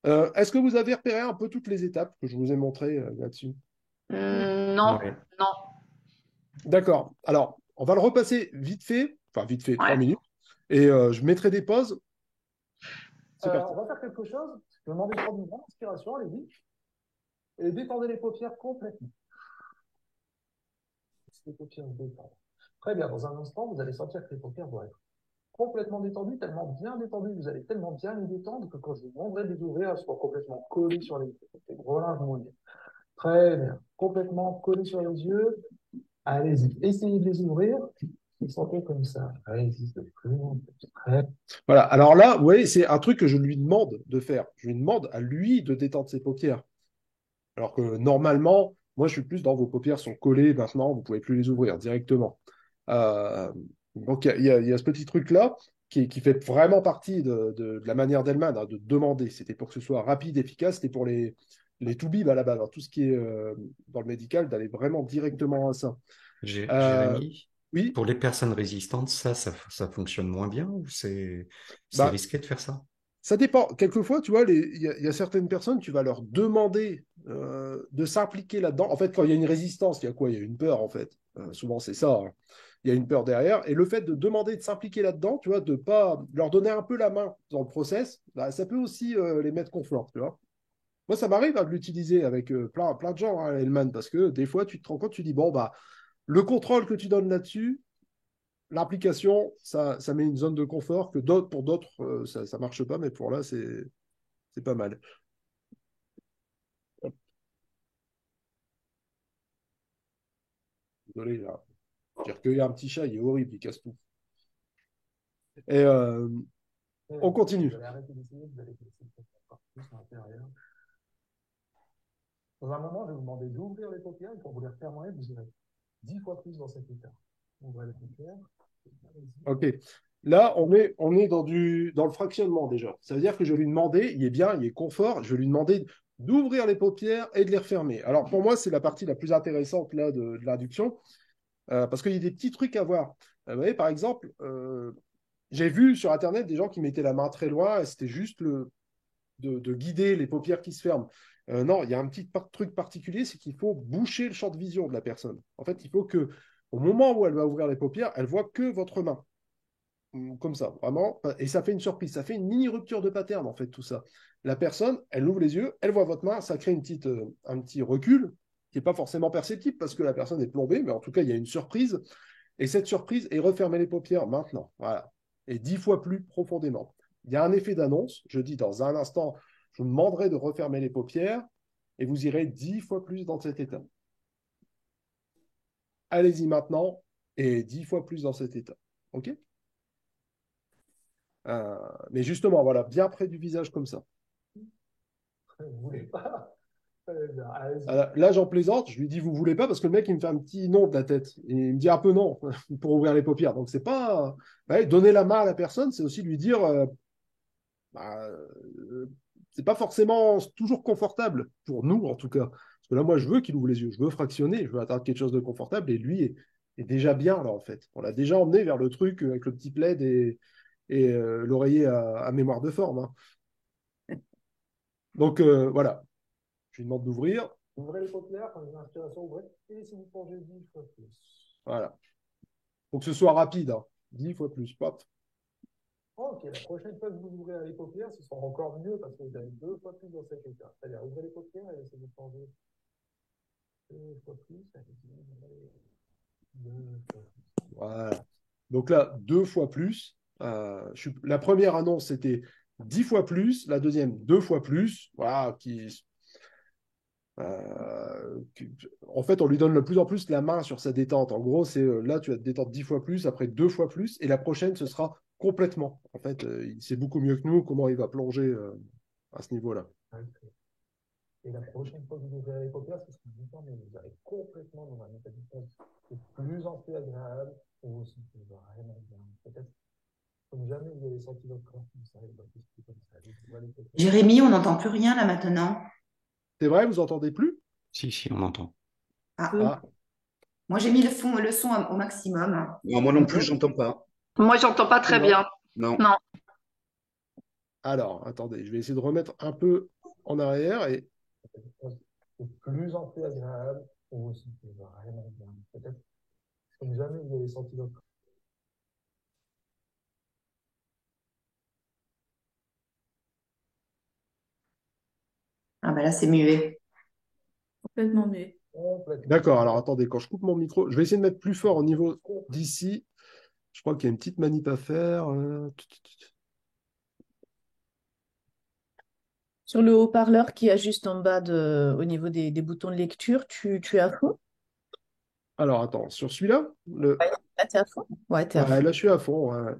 Est-ce que vous avez repéré un peu toutes les étapes que je vous ai montrées là-dessus? Non, Ouais. non, D'accord. Alors, on va le repasser vite fait, enfin vite fait, 3 minutes, ouais. et je mettrai des pauses. C'est parti. On va faire quelque chose. Je vais demander de prendre une grande inspiration, allez-y. Et détendez les paupières complètement. Les paupières se détendent. Très bien, dans un instant, vous allez sentir que les paupières vont être complètement détendues, tellement bien détendues, vous allez tellement bien les détendre que quand je vous demanderai de les ouvrir, elles seront complètement collées sur les yeux. Voilà, je vous dis. Très bien. Complètement collées sur les yeux. Allez-y, essayez de les ouvrir. Ils sentez comme ça. Allez-y, de plus en plus près. Voilà. Alors là, vous voyez, c'est un truc que je lui demande de faire. Je lui demande à lui de détendre ses paupières. Alors que normalement, moi, je suis plus dans vos paupières sont collées maintenant, vous pouvez plus les ouvrir directement. Euh, donc, il y a ce petit truc-là qui fait vraiment partie de la manière d'Hellman, hein, de demander. C'était pour que ce soit rapide, efficace. C'était pour les toubibs à la base, hein, tout ce qui est dans le médical, d'aller vraiment directement à ça. Jérémy, Oui, pour les personnes résistantes, ça fonctionne moins bien ou c'est bah, risqué de faire ça? ça dépend. Quelquefois, tu vois, il y a certaines personnes, tu vas leur demander de s'impliquer là-dedans. En fait, quand il y a une résistance, il y a quoi? Il y a une peur, en fait. Souvent, c'est ça, hein. il y a une peur derrière. Et le fait de demander de s'impliquer là-dedans, tu vois, de pas leur donner un peu la main dans le process, bah, ça peut aussi les mettre confort, tu vois. Moi, ça m'arrive de l'utiliser avec plein de gens, hein, Hellman, parce que des fois, tu te rends compte, tu dis, bon, bah, le contrôle que tu donnes là-dessus, l'implication, ça met une zone de confort que pour d'autres, ça ne marche pas, mais pour là, c'est pas mal. Désolé, là. J'ai recueilli un petit chat, il est horrible, il casse tout. Et on continue. Vous allez arrêter d'essayer, vous allez laisser le faire encore plus à l'intérieur. Dans un moment, je vais vous demander d'ouvrir les paupières et quand vous les refermerez, vous irez 10 fois plus dans cet état. Ouvrez les paupières. Ok. Là, on est dans le fractionnement déjà. Ça veut dire que je vais lui demander, il est bien, il est confort, je vais lui demander d'ouvrir les paupières et de les refermer. Alors pour moi, c'est la partie la plus intéressante là, de l'induction, parce qu'il y a des petits trucs à voir. Vous voyez, par exemple, j'ai vu sur Internet des gens qui mettaient la main très loin et c'était juste de guider les paupières qui se ferment. Non, il y a un petit truc particulier, c'est qu'il faut boucher le champ de vision de la personne. En fait, il faut que, au moment où elle va ouvrir les paupières, elle voit que votre main. Comme ça, vraiment. Et ça fait une surprise. Ça fait une mini rupture de pattern, en fait, tout ça. La personne, elle ouvre les yeux, elle voit votre main, ça crée un petit recul qui n'est pas forcément perceptible parce que la personne est plombée, mais en tout cas, il y a une surprise. Et cette surprise est refermer les paupières maintenant. Voilà. Et 10 fois plus profondément. Il y a un effet d'annonce. Je dis dans un instant, je vous demanderai de refermer les paupières et vous irez 10 fois plus dans cet état. Allez-y maintenant et 10 fois plus dans cet état. OK? Mais justement, voilà, bien près du visage comme ça. Vous voulez pas? Allez-y. Là, j'en plaisante, je lui dis vous voulez pas parce que le mec il me fait un petit non de la tête et il me dit un peu non pour ouvrir les paupières. Donc c'est pas ouais, donner la main à la personne, c'est aussi lui dire bah, c'est pas forcément toujours confortable pour nous en tout cas. Parce que là moi je veux qu'il ouvre les yeux, je veux fractionner, je veux atteindre quelque chose de confortable et lui est déjà bien là en fait. On l'a déjà emmené vers le truc avec le petit plaid et l'oreiller à mémoire de forme. Hein. Donc voilà, je lui demande d'ouvrir. Ouvrez les paupières, quand une inspiration, ouvrez. Et si vous plongez 10 fois plus. Voilà. Il faut que ce soit rapide. Hein. 10 fois plus. Pop. Ok, la prochaine fois que vous ouvrez les paupières, ce sera encore mieux parce que vous avez 2 fois plus dans cet état. C'est-à-dire, ouvrez les paupières et laissez-vous plonger 2 fois plus. Allez, 2 fois plus. Voilà. Donc là, 2 fois plus. La première annonce, c'était 10 fois plus. La deuxième, 2 fois plus. Voilà. En fait, on lui donne de plus en plus la main sur sa détente. En gros, c'est là, tu vas te détendre 10 fois plus, après 2 fois plus. Et la prochaine, ce sera complètement. En fait, il sait beaucoup mieux que nous comment il va plonger à ce niveau-là. Et la prochaine fois que vous ouvrez les paupières, ce sera différent, mais vous allez complètement dans un état de c'est plus en plus agréable et vous vous sentez vraiment bien. Peut-être comme jamais vous avez senti votre corps comme ça, comme ça. Jérémy, on n'entend plus rien là maintenant. C'est vrai, vous entendez plus? Si, on entend. Ah. Moi, j'ai mis le son au maximum. Non, moi non plus, j'entends pas. Moi, j'entends pas très bien. Non. Non. Alors, attendez, je vais essayer de remettre un peu en arrière et c'est plus en plus agréable et vous vous sentez vraiment bien. Peut-être comme jamais vous avez senti votre corps. Ah ben là, c'est muet. Complètement muet. D'accord, alors attendez, quand je coupe mon micro, je vais essayer de mettre plus fort au niveau d'ici. Je crois qu'il y a une petite manip à faire. Sur le haut-parleur qui est juste en bas au niveau des boutons de lecture, tu es à fond? Alors attends, sur celui-là Là, t'es à fond? Ouais, t'es à Ouais, fond. là, je suis à fond. Ouais.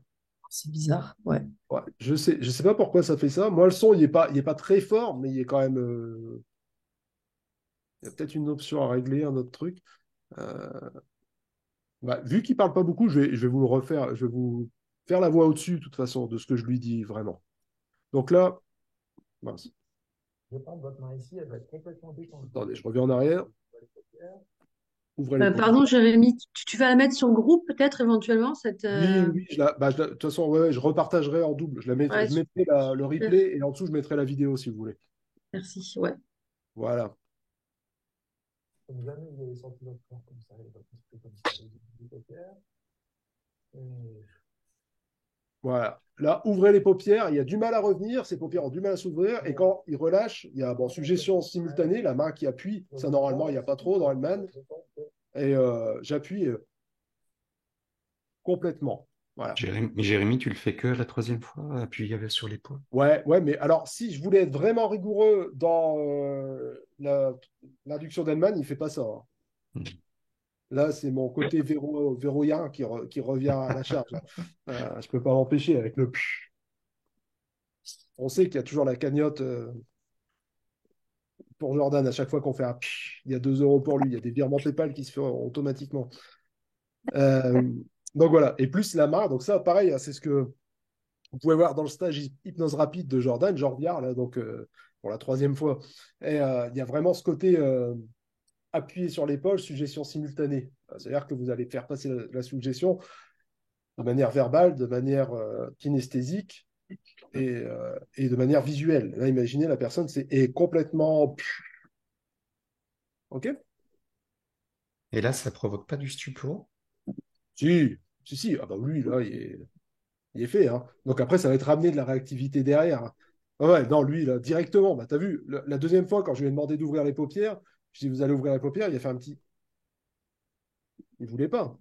C'est bizarre, ouais. Ouais, je sais pas pourquoi ça fait ça. Moi, le son, il est pas très fort, mais il est quand même. Il y a peut-être une option à régler, un autre truc. Euh, vu qu'il parle pas beaucoup, je vais vous le refaire. Je vais vous faire la voix au-dessus, de toute façon, de ce que je lui dis vraiment. Donc là, mince. Je vais prendre votre main ici, elle va être complètement détendue. Attendez, je reviens en arrière. Ouvrez les paupières. Pardon, Jérémy, tu vas la mettre sur groupe peut-être éventuellement cette. Oui, de toute façon, ouais, je repartagerai en double. Je Ouais, mettrai le replay et en dessous, je mettrai la vidéo si vous voulez. merci, ouais. Voilà. Comme jamais vous avez senti votre corps comme ça, et votre esprit comme ça. Les paupières. Et Voilà. Là, ouvrez les paupières, il y a du mal à revenir, ces paupières ont du mal à s'ouvrir, et quand il relâche, il y a bon, suggestion simultanée, la main qui appuie, ça normalement, il n'y a pas trop dans Hellman, et j'appuie complètement. Voilà. Jérémy, tu le fais que la troisième fois, appuyé sur l'épaule. Ouais, ouais, mais alors, si je voulais être vraiment rigoureux dans l'induction d'Hellman, il ne fait pas ça, hein. Hmm. Là, c'est mon côté verrouillard qui revient à la charge. Je ne peux pas m'empêcher avec le psh. On sait qu'il y a toujours la cagnotte pour Jordan à chaque fois qu'on fait un psh, il y a 2 euros pour lui. Il y a des virements PayPal qui se font automatiquement. Euh, donc voilà. Et plus la main. Donc ça, pareil, hein, c'est ce que vous pouvez voir dans le stage hypnose rapide de Jordan, Jorviard, là, donc pour la troisième fois. Et il y a vraiment ce côté appuyé sur l'épaule, suggestion simultanée. C'est-à-dire que vous allez faire passer la suggestion de manière verbale, de manière kinesthésique et de manière visuelle. Là, imaginez, la personne est complètement... OK? Et là, ça provoque pas du stupor? Si, si, si. Ah bah lui, là, il est fait, hein. Donc après, ça va être ramené de la réactivité derrière, hein. Ah ouais, non, lui, là, directement. Bah, t'as vu, la deuxième fois, quand je lui ai demandé d'ouvrir les paupières, je dis, vous allez ouvrir les paupières, il a fait un petit... Il voulait pas.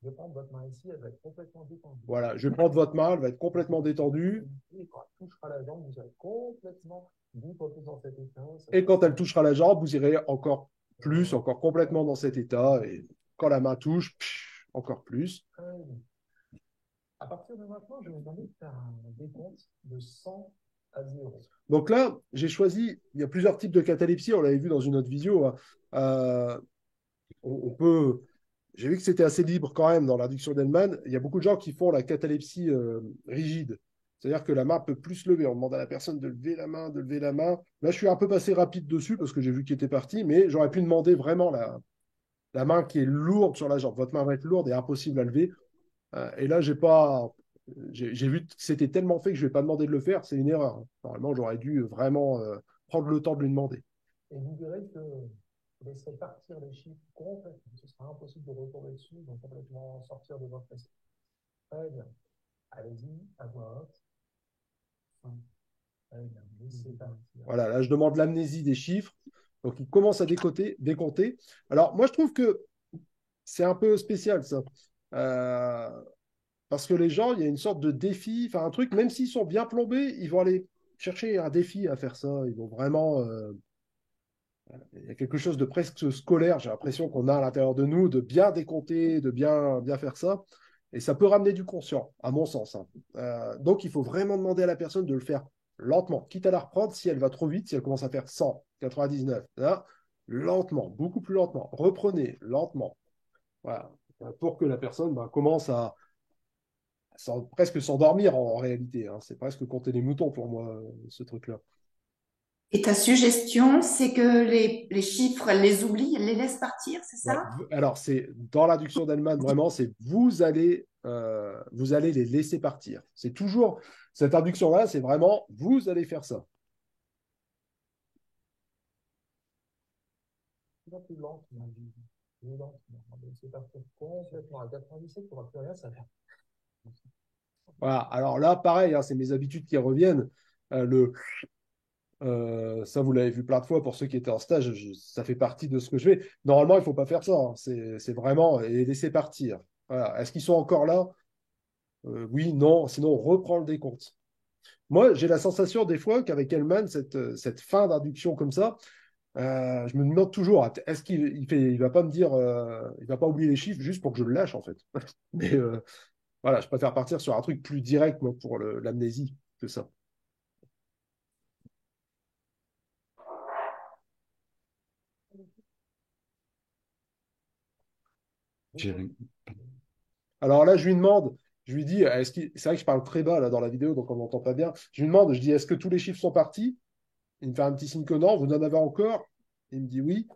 je vais prendre votre main ici, elle va être complètement détendue. Voilà, je vais prendre votre main, elle va être complètement détendue. Et quand elle touchera la jambe, vous allez complètement détendre dans cet état. Et quand elle touchera la jambe, vous irez encore plus, encore complètement dans cet état. Et quand la main touche, encore plus. À partir de maintenant, je vais vous demander de faire un décompte de 100 à 0. Donc là, j'ai choisi, il y a plusieurs types de catalepsie, on l'avait vu dans une autre vidéo, hein. On peut, j'ai vu que c'était assez libre quand même dans l'induction d'Hellman. Il y a beaucoup de gens qui font la catalepsie rigide. C'est-à-dire que la main peut plus se lever. On demande à la personne de lever la main, de lever la main. Là, je suis un peu passé rapide dessus parce que j'ai vu qu'il était parti, mais j'aurais pu demander vraiment la main qui est lourde sur la jambe. Votre main va être lourde et impossible à lever. Et là, j'ai vu que c'était tellement fait que je ne vais pas demander de le faire. C'est une erreur, hein. Normalement, j'aurais dû vraiment prendre le temps de lui demander. Et vous verrez que vous laisserez partir les chiffres complètement. Ce sera impossible de retourner dessus, donc complètement sortir de votre esprit. Très bien. Allez-y, à voix haute. Très bien. Laissez partir. Voilà, là, je demande l'amnésie des chiffres. Donc, il commence à décompter. Alors, moi, je trouve que c'est un peu spécial, ça. Euh, Parce que les gens, il y a une sorte de défi, enfin, un truc, même s'ils sont bien plombés, ils vont aller chercher un défi à faire ça. Ils vont vraiment. Il y a quelque chose de presque scolaire, j'ai l'impression qu'on a à l'intérieur de nous, de bien décompter, de bien faire ça. Et ça peut ramener du conscient, à mon sens, hein. Donc, il faut vraiment demander à la personne de le faire lentement, quitte à la reprendre si elle va trop vite, si elle commence à faire 100, 99, là, lentement, beaucoup plus lentement. Reprenez lentement. Voilà. Pour que la personne commence à presque s'endormir en réalité, hein. C'est presque compter les moutons pour moi, ce truc-là. Et ta suggestion, c'est que les chiffres, elle les oublie, elle les laisse partir, c'est Ouais. ça? Alors, c'est dans l'induction d'Hellman, vraiment, c'est vous allez les laisser partir. C'est toujours cette induction-là, c'est vraiment vous allez faire ça. Plus lentement, plus lentement. Laissez partir complètement. À 97, il n'y aura plus rien, ça va. Voilà. Alors là, pareil, hein, c'est mes habitudes qui reviennent. Ça, vous l'avez vu plein de fois pour ceux qui étaient en stage, ça fait partie de ce que je fais. Normalement, il ne faut pas faire ça, hein. C'est vraiment et laisser partir. Voilà. Est-ce qu'ils sont encore là? Oui, non, sinon on reprend le décompte. Moi, j'ai la sensation des fois qu'avec Hellman, cette fin d'induction comme ça, je me demande toujours, est-ce il va pas me dire, il va pas oublier les chiffres juste pour que je le lâche en fait. Mais voilà, je préfère partir sur un truc plus direct moi, pour l'amnésie que ça. Jérémy. Alors là, je lui demande, je lui dis, c'est vrai que je parle très bas là dans la vidéo, donc on n'entend pas bien. Je lui demande, je dis, est-ce que tous les chiffres sont partis? Il me fait un petit signe que non, vous en avez encore? Il me dit oui.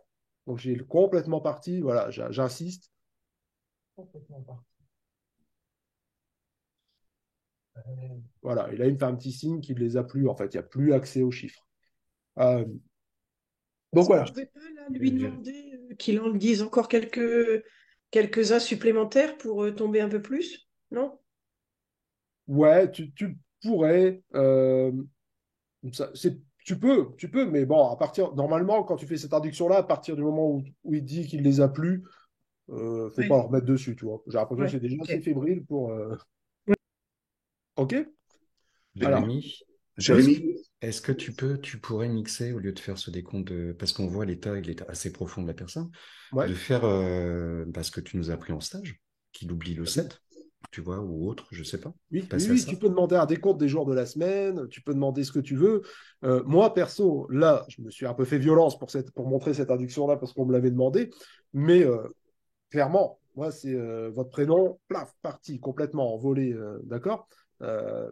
Donc j'ai complètement parti, voilà, j'insiste. Complètement parti. Voilà, et là, il me fait un petit signe qu'il ne les a plus, en fait, il n'y a plus accès aux chiffres. Donc voilà. Je ne vais pas là, lui demander qu'il en dise encore quelques quelques-uns supplémentaires pour tomber un peu plus, non? Ouais, tu pourrais. Tu peux, mais bon, normalement, quand tu fais cette induction-là, à partir du moment où il dit qu'il les a plus, faut pas Oui. en remettre dessus, tu vois. J'ai l'impression que Ouais, c'est déjà assez ok. fébrile pour. Ok? Alors, Jérémy, est-ce que, Jérémy? est-ce que tu pourrais mixer, au lieu de faire ce décompte parce qu'on voit l'état, il est assez profond de la personne, ouais. de faire, ce que tu nous as appris en stage, qu'il oublie le Vas-y. 7, tu vois, ou autre, je sais pas, Oui, oui, passer à oui, ça. tu peux demander un décompte des jours de la semaine, tu peux demander ce que tu veux. Moi, perso, là, je me suis un peu fait violence pour montrer cette induction-là parce qu'on me l'avait demandé, mais clairement, moi, c'est votre prénom, plaf, parti, complètement envolé, d'accord? Euh,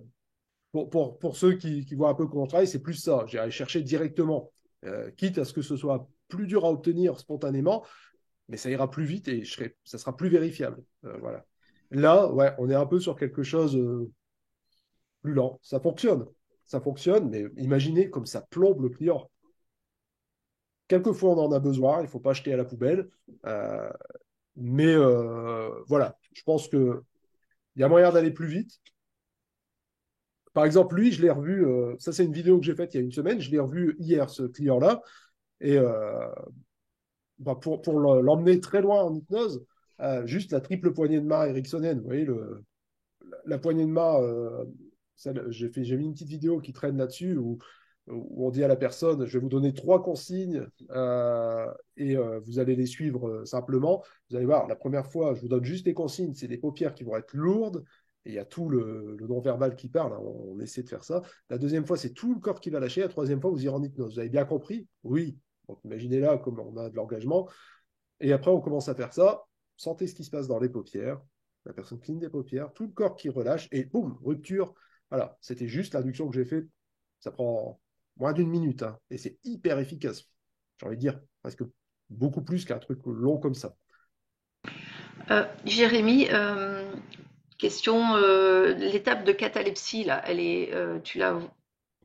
pour ceux qui voient un peu comment on travaille, c'est plus ça. J'ai allé chercher directement, quitte à ce que ce soit plus dur à obtenir spontanément, mais ça ira plus vite et ça sera plus vérifiable. Voilà. Là, ouais, on est un peu sur quelque chose plus lent. Ça fonctionne, mais imaginez comme ça plombe le client. Quelquefois, on en a besoin, il ne faut pas jeter à la poubelle. Euh, mais voilà, je pense qu'il y a moyen d'aller plus vite. Par exemple, lui, je l'ai revu, ça c'est une vidéo que j'ai faite il y a une semaine, je l'ai revu hier, ce client-là, et bah, pour l'emmener très loin en hypnose, juste la triple poignée de main ericksonienne, vous voyez, la poignée de main, j'ai mis une petite vidéo qui traîne là-dessus où on dit à la personne, je vais vous donner 3 consignes et vous allez les suivre simplement. Vous allez voir, la première fois, je vous donne juste les consignes, c'est les paupières qui vont être lourdes et il y a tout le non-verbal qui parle, hein, on essaie de faire ça. La deuxième fois, c'est tout le corps qui va lâcher. La troisième fois, vous irez en hypnose. Vous avez bien compris? Oui. Donc imaginez là comme on a de l'engagement. Et après, on commence à faire ça. Sentez ce qui se passe dans les paupières. La personne cligne des paupières, tout le corps qui relâche et boum, rupture. Voilà, c'était juste l'induction que j'ai fait. Ça prend moins d'une minute hein, et c'est hyper efficace. J'ai envie de dire presque beaucoup plus qu'un truc long comme ça. Jérémy, question, l'étape de catalepsie, là, elle est, tu l'as,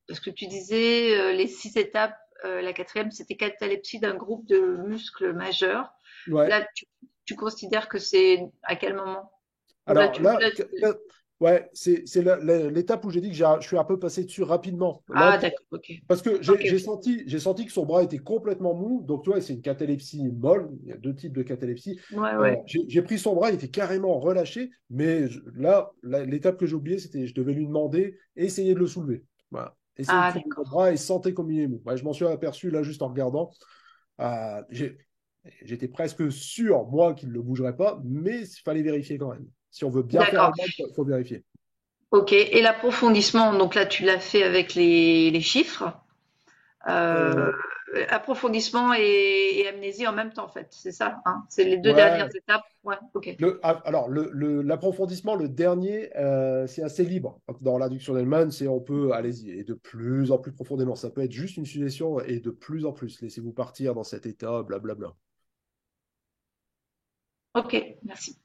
parce que tu disais les 6 étapes, la quatrième, c'était catalepsie d'un groupe de muscles majeurs. Ouais. Là, tu considères que c'est à quel moment? Ou là, Alors là, ouais, c'est l'étape où j'ai dit que je suis un peu passé dessus rapidement. Là, ah, d'accord, ok. parce que Ok, j'ai senti que son bras était complètement mou. Donc, tu vois, c'est une catalepsie molle. Il y a 2 types de catalepsie. ouais, ouais. J'ai pris son bras, il était carrément relâché. Mais l'étape que j'ai oubliée, c'était je devais lui demander, essayer de le soulever. Voilà. Essayer de Ah, soulever mon d'accord. bras et sentir comme il est mou. Ouais, je m'en suis aperçu là juste en regardant. Euh, j'ai- J'étais presque sûr, moi, qu'il ne le bougerait pas, mais il fallait vérifier quand même. Si on veut bien faire D'accord. Allemagne, il faut vérifier. Ok. Et l'approfondissement, donc là, tu l'as fait avec les chiffres. Euh, Euh, approfondissement et amnésie en même temps, en fait. C'est ça, hein? C'est les 2 dernières ouais. étapes. Ouais, ok. Alors, l'approfondissement, le dernier, c'est assez libre. Dans l'induction d'Hellman, c'est on peut, allez-y, et de plus en plus profondément. Ça peut être juste une suggestion et de plus en plus. Laissez-vous partir dans cet état, blablabla. Ok, merci.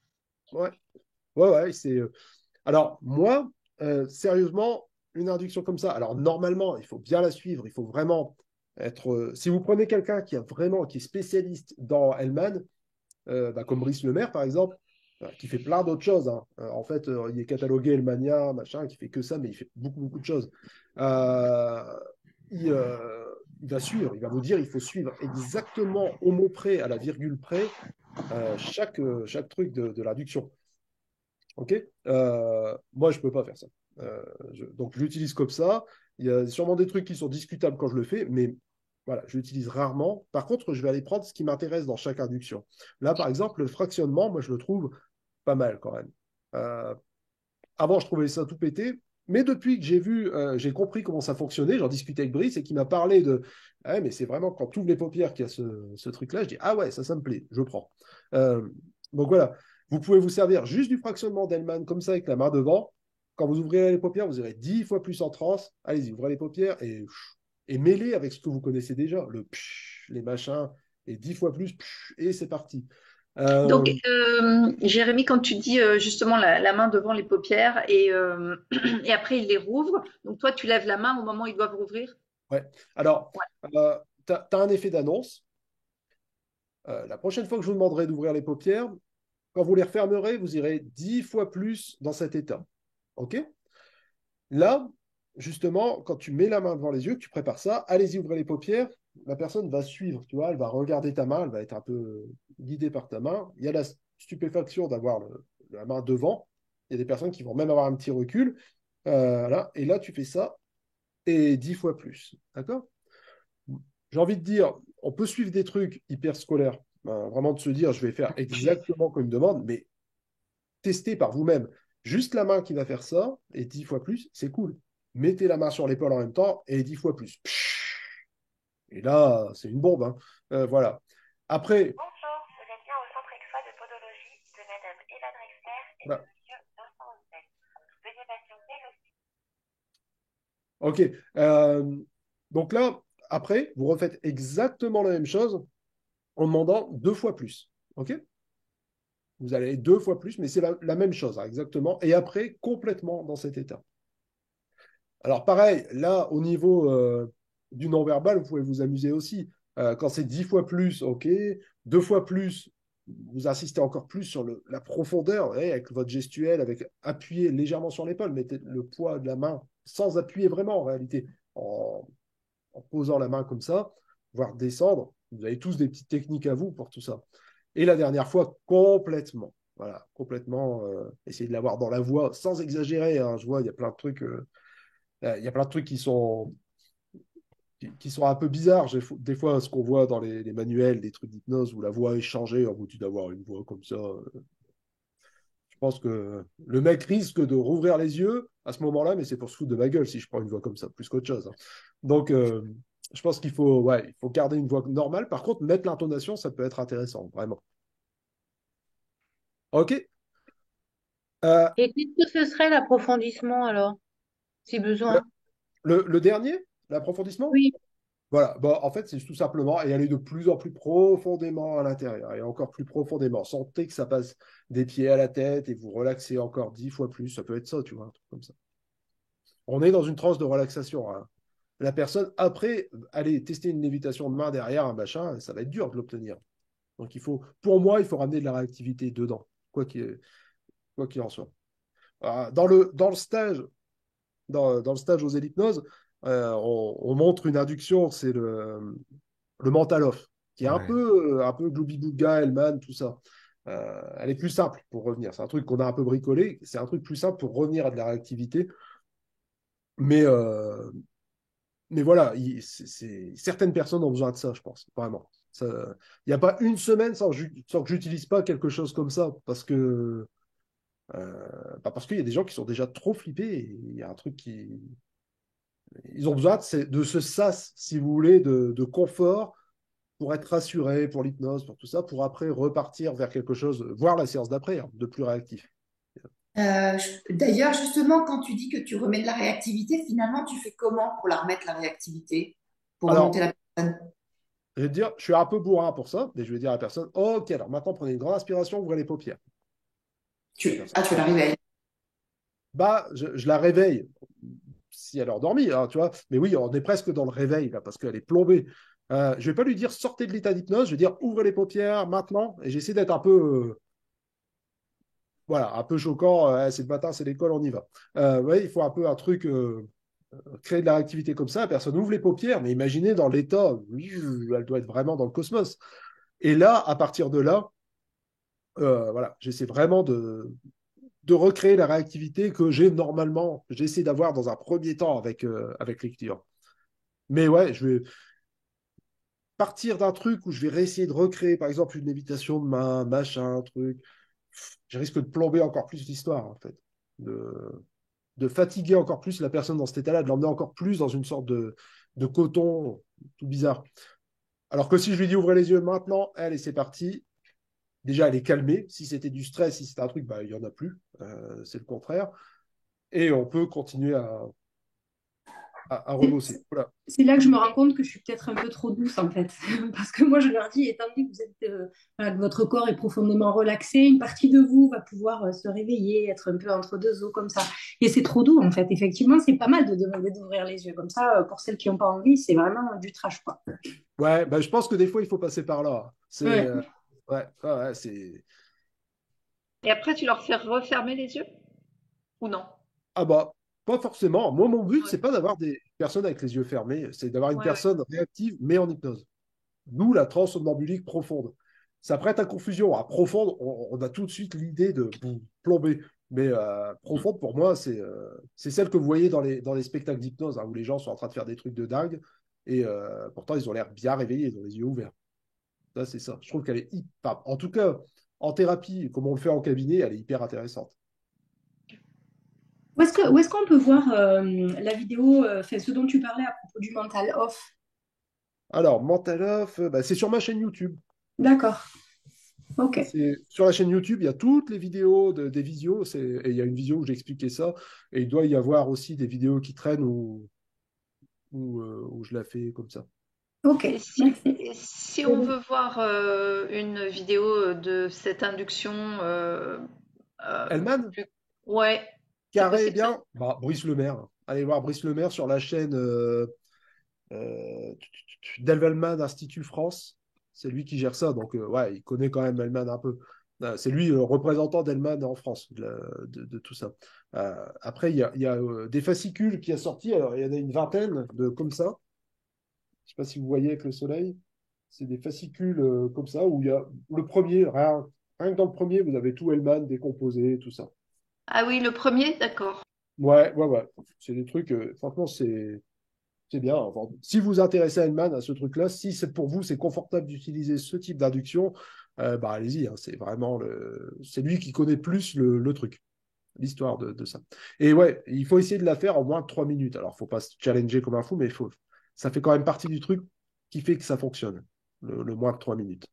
Ouais, ouais, ouais. Alors, moi, sérieusement, une induction comme ça, alors normalement, il faut bien la suivre. Il faut vraiment être. Si vous prenez quelqu'un qui est spécialiste dans Hellman, bah, comme Brice Lemaire, par exemple, qui fait plein d'autres choses. Hein. En fait, il est catalogué Elmania, machin, qui fait que ça, mais il fait beaucoup, beaucoup de choses. Euh, il va suivre, il va vous dire, il faut suivre exactement au mot près, à la virgule près, chaque truc de l'induction. OK? Moi, je ne peux pas faire ça. Donc, je l'utilise comme ça. Il y a sûrement des trucs qui sont discutables quand je le fais, mais voilà, je l'utilise rarement. Par contre, je vais aller prendre ce qui m'intéresse dans chaque induction. Là, par exemple, le fractionnement, moi, je le trouve pas mal quand même. Euh, Avant, je trouvais ça tout pété. Mais depuis que j'ai compris comment ça fonctionnait, j'en discutais avec Brice et qui m'a parlé de ah, mais c'est vraiment quand tu ouvres les paupières qu'il y a ce truc-là, je dis ah ouais, ça me plaît, je prends. Euh, donc voilà, vous pouvez vous servir juste du fractionnement d'Hellman comme ça avec la main devant. Quand vous ouvrirez les paupières, vous irez 10 fois plus en transe. Allez-y, ouvrez les paupières et mêlez avec ce que vous connaissez déjà, les machins, et 10 fois plus, et c'est parti. Donc, Euh, Jérémy, quand tu dis justement la main devant les paupières et après il les rouvre, donc toi tu lèves la main au moment où ils doivent rouvrir? ouais. Alors, Ouais. tu as un effet d'annonce. La prochaine fois que je vous demanderai d'ouvrir les paupières, Quand vous les refermerez, vous irez 10 fois plus dans cet état. OK? Là, justement, quand tu mets la main devant les yeux, que tu prépares ça, allez-y, ouvrez les paupières, la personne va suivre, tu vois, elle va regarder ta main, elle va être un peu guidée par ta main. Il y a la stupéfaction d'avoir la main devant. Il y a des personnes qui vont même avoir un petit recul. Voilà. Et là, tu fais ça et 10 fois plus. D'accord? J'ai envie de dire, on peut suivre des trucs hyper scolaires, vraiment de se dire, je vais faire exactement comme une demande, mais testez par vous-même. Juste la main qui va faire ça, et 10 fois plus, c'est cool. Mettez la main sur l'épaule en même temps, et 10 fois plus. Et là, c'est une bombe. Hein. Voilà. Après, Bonjour, vous êtes bien au centre extra de podologie de Madame Eva Drexler et de voilà. Monsieur Vincent Roussel. Veuillez patienter le... OK. Donc là, après, vous refaites exactement la même chose en demandant 2 fois plus. OK? Vous allez 2 fois plus, mais c'est la même chose, hein, exactement. Et après, complètement dans cet état. Alors pareil, là, au niveau du non-verbal, vous pouvez vous amuser aussi. Quand c'est 10 fois plus, OK. 2 fois plus, vous insistez encore plus sur la profondeur, avec votre gestuelle, avec appuyer légèrement sur l'épaule, mettez le poids de la main sans appuyer vraiment en réalité, en posant la main comme ça, voire descendre. Vous avez tous des petites techniques à vous pour tout ça. Et la dernière fois, complètement. Voilà, complètement. Essayez de l'avoir dans la voix sans exagérer. Hein. Je vois, il y a plein de trucs. Il y a plein de trucs qui sont un peu bizarres. Des fois, ce qu'on voit dans les manuels, des trucs d'hypnose où la voix est changée, en bout d'avoir une voix comme ça. Je pense que le mec risque de rouvrir les yeux à ce moment-là, mais c'est pour se foutre de ma gueule si je prends une voix comme ça, plus qu'autre chose. Hein. Donc, je pense il faut garder une voix normale. Par contre, mettre l'intonation, ça peut être intéressant, vraiment. OK. Et qu'est-ce que ce serait l'approfondissement alors, si besoin? Le dernier, l'approfondissement? Oui. Voilà, bon, en fait, c'est tout simplement et aller de plus en plus profondément à l'intérieur et encore plus profondément. Sentez que ça passe des pieds à la tête et vous relaxez encore 10 fois plus. Ça peut être ça, tu vois, un truc comme ça. On est dans une transe de relaxation. Hein. La personne, après, aller tester une lévitation de main derrière un machin, ça va être dur de l'obtenir. Donc, pour moi, il faut ramener de la réactivité dedans, quoi qu'il en soit. Dans le stage, dans le stage aux hypnoses, on montre une induction, c'est le mental off, qui est Ouais. un peu Glooby-Boulga, Hellman, tout ça. Elle est plus simple pour revenir. C'est un truc qu'on a un peu bricolé. C'est un truc plus simple pour revenir à de la réactivité. Mais, euh, mais voilà, certaines personnes ont besoin de ça, je pense, vraiment. Il n'y a pas une semaine sans que j'utilise pas quelque chose comme ça, parce qu'il y a des gens qui sont déjà trop flippés. Et il y a un truc qui, ils ont besoin de ce sas, si vous voulez, de confort pour être rassuré, pour l'hypnose, pour tout ça, pour après repartir vers quelque chose, voir la séance d'après, hein, de plus réactif. D'ailleurs, justement, quand tu dis que tu remets de la réactivité, finalement, tu fais comment pour la remettre, la réactivité, pour remonter Alors, la personne? je vais te dire, je suis un peu bourrin pour ça, mais je vais dire à la personne, OK, alors maintenant, prenez une grande inspiration, ouvrez les paupières. Tu la réveilles. Bah, je la réveille, si elle a endormi, hein, tu vois. Mais oui, on est presque dans le réveil, là, parce qu'elle est plombée. Je vais pas lui dire sortez de l'état d'hypnose, je vais dire ouvrez les paupières maintenant, et j'essaie d'être un peu, voilà, un peu choquant. C'est le matin, c'est l'école, on y va. Ouais, il faut un peu un truc, créer de la réactivité comme ça. La personne ouvre les paupières, mais imaginez dans l'état, elle doit être vraiment dans le cosmos. Et là, à partir de là, voilà, j'essaie vraiment de recréer la réactivité que j'ai normalement, j'essaie d'avoir dans un premier temps avec lecture. Mais ouais, je vais partir d'un truc où je vais réessayer de recréer, par exemple, une lévitation de main, machin, un truc. Je risque de plomber encore plus l'histoire, en fait. De fatiguer encore plus la personne dans cet état-là, de l'emmener encore plus dans une sorte de coton tout bizarre. Alors que si je lui dis ouvrez les yeux maintenant, allez, c'est parti. Déjà, elle est calmée. Si c'était du stress, si c'était un truc, bah, il n'y en a plus. C'est le contraire. Et on peut continuer à rebosser. Voilà. C'est là que je me rends compte que je suis peut-être un peu trop douce en fait. Parce que moi je leur dis, étant donné que vous êtes, voilà, que votre corps est profondément relaxé, une partie de vous va pouvoir se réveiller, être un peu entre deux eaux comme ça. Et c'est trop doux en fait. Effectivement, c'est pas mal de demander d'ouvrir les yeux comme ça. Pour celles qui n'ont pas envie, c'est vraiment du trash quoi. Ouais, bah, je pense que des fois, il faut passer par là. Ouais. Ouais, ouais, c'est. Et après, tu leur fais refermer les yeux? Ou non? Ah bah, pas forcément. Moi, mon but, Ouais, c'est pas d'avoir des personnes avec les yeux fermés, c'est d'avoir une ouais, ouais. personne réactive, mais en hypnose. D'où la transe somnambulique profonde. Ça prête à confusion. À profonde, on a tout de suite l'idée de plomber. Mais profonde, pour moi, c'est celle que vous voyez dans les spectacles d'hypnose, hein, où les gens sont en train de faire des trucs de dingue. Et pourtant, ils ont l'air bien réveillés, ils ont les yeux ouverts. Ça, c'est ça. Je trouve qu'elle est hyper. Enfin, en tout cas, en thérapie, comme on le fait en cabinet, elle est hyper intéressante. Où est-ce qu'on peut voir la vidéo, enfin, ce dont tu parlais à propos du mental off? Alors, Mental Off, bah, c'est sur ma chaîne YouTube. D'accord, ok. C'est sur la chaîne YouTube, il y a toutes les vidéos des visios, et il y a une vidéo où j'expliquais ça, et il doit y avoir aussi des vidéos qui traînent où je la fais comme ça. Ok, Et merci. si on veut voir une vidéo de cette induction un peu Hellman, plus... Ouais, c'est carré, possible ça? bien. Bah, Brice Lemaire. Allez voir Brice Lemaire sur la chaîne euh, d'Hellman Institut France. C'est lui qui gère ça, donc ouais, il connaît quand même Hellman un peu. C'est lui le représentant d'Hellman en France, de tout ça. Après, il y a des fascicules qui a sorti, alors il y en a une vingtaine de comme ça. Je sais pas si vous voyez avec le soleil. C'est des fascicules comme ça, où il y a le premier, rien que dans le premier, vous avez tout Hellman décomposé, tout ça. Ah oui, le premier, d'accord. Ouais, ouais, ouais. C'est des trucs, franchement, c'est bien. Enfin, si vous vous intéressez à Hellman, à ce truc-là, si c'est pour vous, c'est confortable d'utiliser ce type d'induction, bah allez-y, hein, c'est vraiment c'est lui qui connaît plus le truc, l'histoire de ça. Et ouais, il faut essayer de la faire en moins de 3 minutes. Alors, faut pas se challenger comme un fou, mais ça fait quand même partie du truc qui fait que ça fonctionne, le moins de 3 minutes.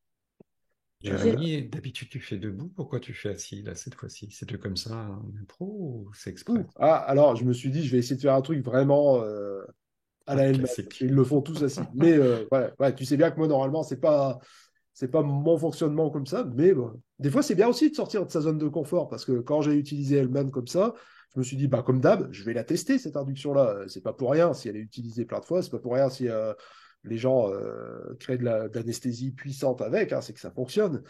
Euh, Jérémy, d'habitude tu fais debout, pourquoi tu fais assis là cette fois-ci? C'était comme ça en impro ou c'est exprès? ah, alors, je me suis dit, je vais essayer de faire un truc vraiment à Ah, la Hellman, parce classique. qu'ils le font tous assis. Mais ouais, ouais, tu sais bien que moi, normalement, c'est pas mon fonctionnement comme ça, mais bon. Des fois, c'est bien aussi de sortir de sa zone de confort, parce que quand j'ai utilisé Hellman comme ça, je me suis dit, bah, comme d'hab, je vais la tester, cette induction-là. C'est pas pour rien si elle est utilisée plein de fois, c'est pas pour rien si les gens créent de l'anesthésie puissante avec, hein, c'est que ça fonctionne.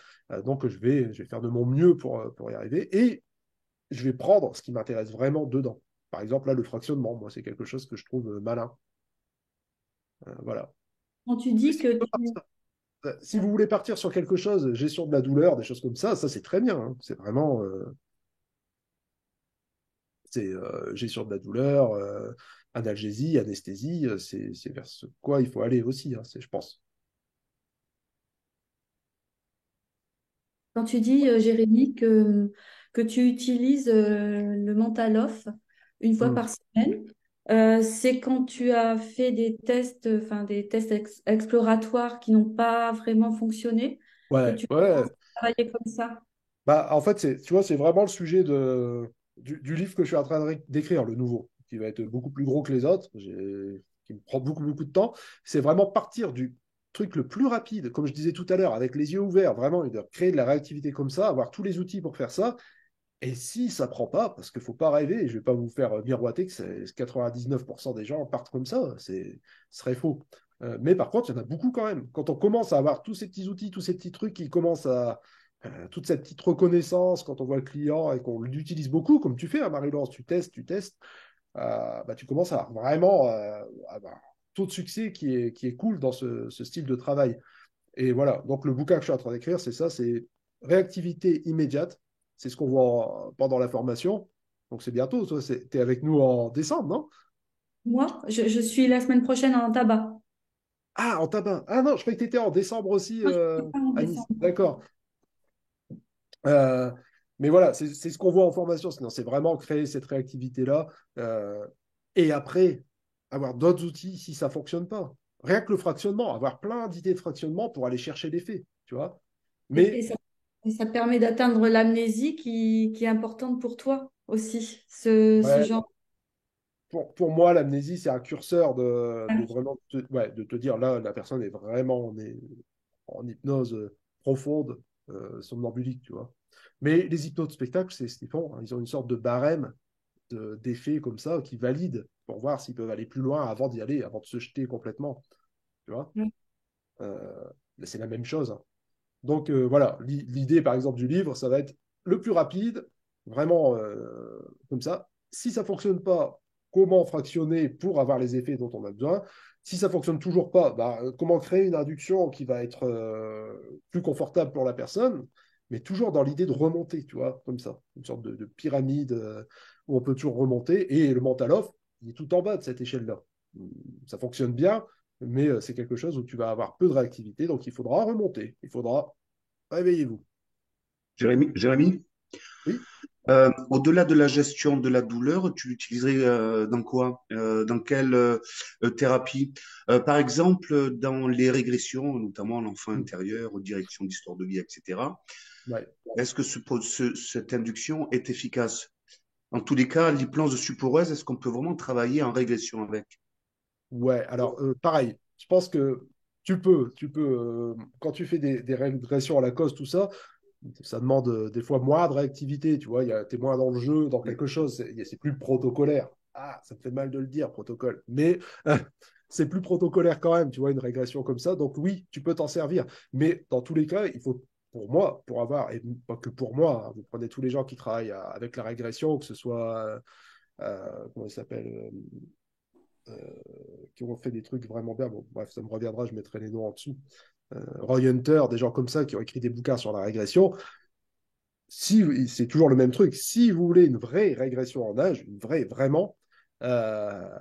Donc, je vais faire de mon mieux pour y arriver, et je vais prendre ce qui m'intéresse vraiment dedans. Par exemple, là, le fractionnement, moi, c'est quelque chose que je trouve malin. Voilà. Quand tu dis que tu... Si vous voulez partir sur quelque chose, gestion de la douleur, des choses comme ça c'est très bien, hein. C'est vraiment gestion de la douleur, analgésie, anesthésie, c'est vers ce quoi il faut aller aussi, hein, je pense. Quand tu dis, Jérémy, que tu utilises le mental off une fois Hmm. par semaine, c'est quand tu as fait des tests, enfin des tests exploratoires qui n'ont pas vraiment fonctionné, que Ouais, tu ouais. commences à travailler comme ça. Bah, en fait, tu vois, c'est vraiment le sujet du livre que je suis en train d'écrire, le nouveau, qui va être beaucoup plus gros que les autres, qui me prend beaucoup, beaucoup de temps. C'est vraiment partir du truc le plus rapide, comme je disais tout à l'heure, avec les yeux ouverts, vraiment, de créer de la réactivité comme ça, avoir tous les outils pour faire ça. Et si ça prend pas, parce qu'il faut pas rêver, et je vais pas vous faire miroiter que 99% des gens partent comme ça, ce serait faux. Mais par contre, il y en a beaucoup quand même. Quand on commence à avoir tous ces petits outils, tous ces petits trucs qui commencent à toute cette petite reconnaissance quand on voit le client et qu'on l'utilise beaucoup, comme tu fais, hein, Marie-Laure, tu testes, bah, tu commences à avoir vraiment avoir un taux de succès qui est cool dans ce style de travail. Et voilà, donc le bouquin que je suis en train d'écrire, c'est ça, c'est réactivité immédiate. C'est ce qu'on voit pendant la formation. Donc c'est bientôt, toi, tu es avec nous en décembre, non? Moi, je suis la semaine prochaine en tabac. Ah, en tabac. Ah non, je croyais que tu étais en décembre aussi Moi, je ne suis pas en à Nice. décembre. D'accord. Euh, mais voilà, c'est ce qu'on voit en formation. C'est vraiment créer cette réactivité-là. Et après, avoir d'autres outils si ça ne fonctionne pas. Rien que le fractionnement, avoir plein d'idées de fractionnement pour aller chercher les faits, tu vois. Et, Mais et ça te permet d'atteindre l'amnésie qui est importante pour toi aussi, ce ouais, genre. pour moi, l'amnésie, c'est un curseur de vraiment ouais, de te dire là, la personne est vraiment en hypnose profonde, somnambulique, tu vois. Mais les hypnos de spectacle, c'est ce qu'ils font, hein. Ils ont une sorte de barème d'effets comme ça qui valident pour voir s'ils peuvent aller plus loin avant d'y aller, avant de se jeter complètement, tu vois. Mm. Euh, c'est la même chose, hein. Donc voilà, l'idée par exemple du livre, ça va être le plus rapide, vraiment comme ça. Si ça ne fonctionne pas, comment fractionner pour avoir les effets dont on a besoin. Si ça ne fonctionne toujours pas, bah, comment créer une induction qui va être plus confortable pour la personne, mais toujours dans l'idée de remonter, tu vois, comme ça, une sorte de pyramide où on peut toujours remonter. Et le mental off, il est tout en bas de cette échelle-là. Ça fonctionne bien, mais c'est quelque chose où tu vas avoir peu de réactivité, donc il faudra remonter, il faudra réveillez-vous. Jérémy, Oui. Au-delà de la gestion de la douleur, tu l'utiliserais dans quoi? Dans quelle thérapie? Par exemple, dans les régressions, notamment l'enfant intérieur, aux directions d'histoire de vie, etc. Ouais. Est-ce que cette induction est efficace? En tous les cas, l'hypnose supureuse, est-ce qu'on peut vraiment travailler en régression avec? Ouais, alors pareil, je pense que quand tu fais des régressions à la cause, tout ça, ça demande des fois moins de réactivité, tu vois, t'es moins dans le jeu, dans quelque chose, c'est plus protocolaire. Ah, ça me fait mal de le dire, protocole, mais c'est plus protocolaire quand même, tu vois, une régression comme ça, donc oui, tu peux t'en servir, mais dans tous les cas, il faut, pour moi, pour avoir, et pas que pour moi, hein, vous prenez tous les gens qui travaillent avec la régression, que ce soit, comment il s'appelle qui ont fait des trucs vraiment bien. Bon, bref, ça me reviendra, je mettrai les noms en dessous. Roy Hunter, des gens comme ça qui ont écrit des bouquins sur la régression. Si, c'est toujours le même truc. Si vous voulez une vraie régression en âge, une vraie, vraiment, euh,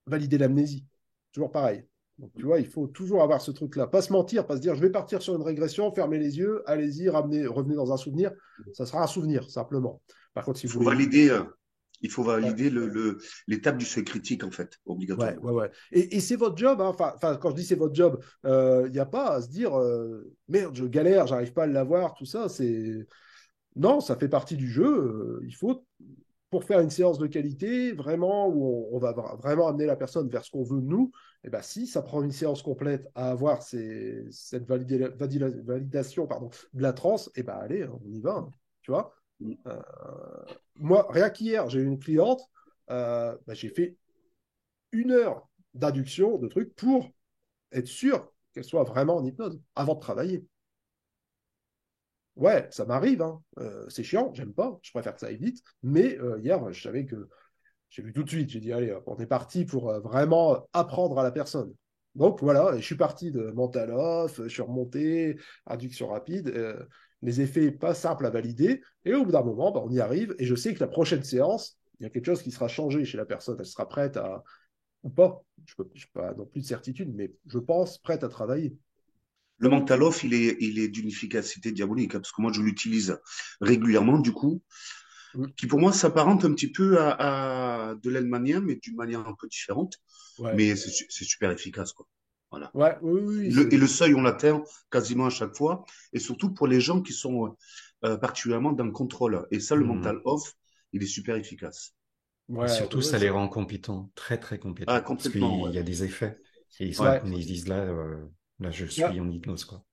valider l'amnésie. Toujours pareil. Donc, tu vois, il faut toujours avoir ce truc-là. Pas se mentir, pas se dire je vais partir sur une régression, fermez les yeux, allez-y, revenez dans un souvenir. Ça sera un souvenir, simplement. Par contre, si Il vous faut voulez. valider, l'étape du seuil critique, en fait, Ouais, obligatoirement. ouais, ouais. Et c'est votre job, hein. Enfin, quand je dis c'est votre job, il n'y a pas à se dire merde, je galère, j'arrive pas à l'avoir, tout ça. Non, ça fait partie du jeu. Il faut, pour faire une séance de qualité, vraiment, où on va vraiment amener la personne vers ce qu'on veut de nous, et ben si ça prend une séance complète à avoir cette validation pardon, de la transe, et ben allez, hein, on y va, hein, tu vois. Euh, Moi, rien qu'hier, j'ai eu une cliente, j'ai fait 1 heure d'induction de trucs pour être sûr qu'elle soit vraiment en hypnose avant de travailler. Ouais, ça m'arrive, hein. C'est chiant, j'aime pas, je préfère que ça aille vite, mais hier, je savais que j'ai vu tout de suite, j'ai dit, allez, on est parti pour vraiment apprendre à la personne. Donc voilà, et je suis parti de mental off, je suis remonté, induction rapide, les effets pas simples à valider, et au bout d'un moment, on y arrive, et je sais que la prochaine séance, il y a quelque chose qui sera changé chez la personne, elle sera prête à, ou pas. Je n'ai pas non plus de certitude, mais je pense prête à travailler. Le mental off, il est d'une efficacité diabolique, hein, parce que moi, je l'utilise régulièrement, du coup, qui pour moi s'apparente un petit peu à de l'Hellmanien, mais d'une manière un peu différente. Ouais. Mais c'est super efficace, quoi. Voilà. Ouais, oui, Et le seuil, on l'atteint quasiment à chaque fois, et surtout pour les gens qui sont particulièrement dans le contrôle. Et ça, le mental off, il est super efficace. Et surtout, ça les rend compétents, très très compétents. Ah, parce complètement, qu'il y a des effets. Et ils se disent là, je suis en hypnose, quoi.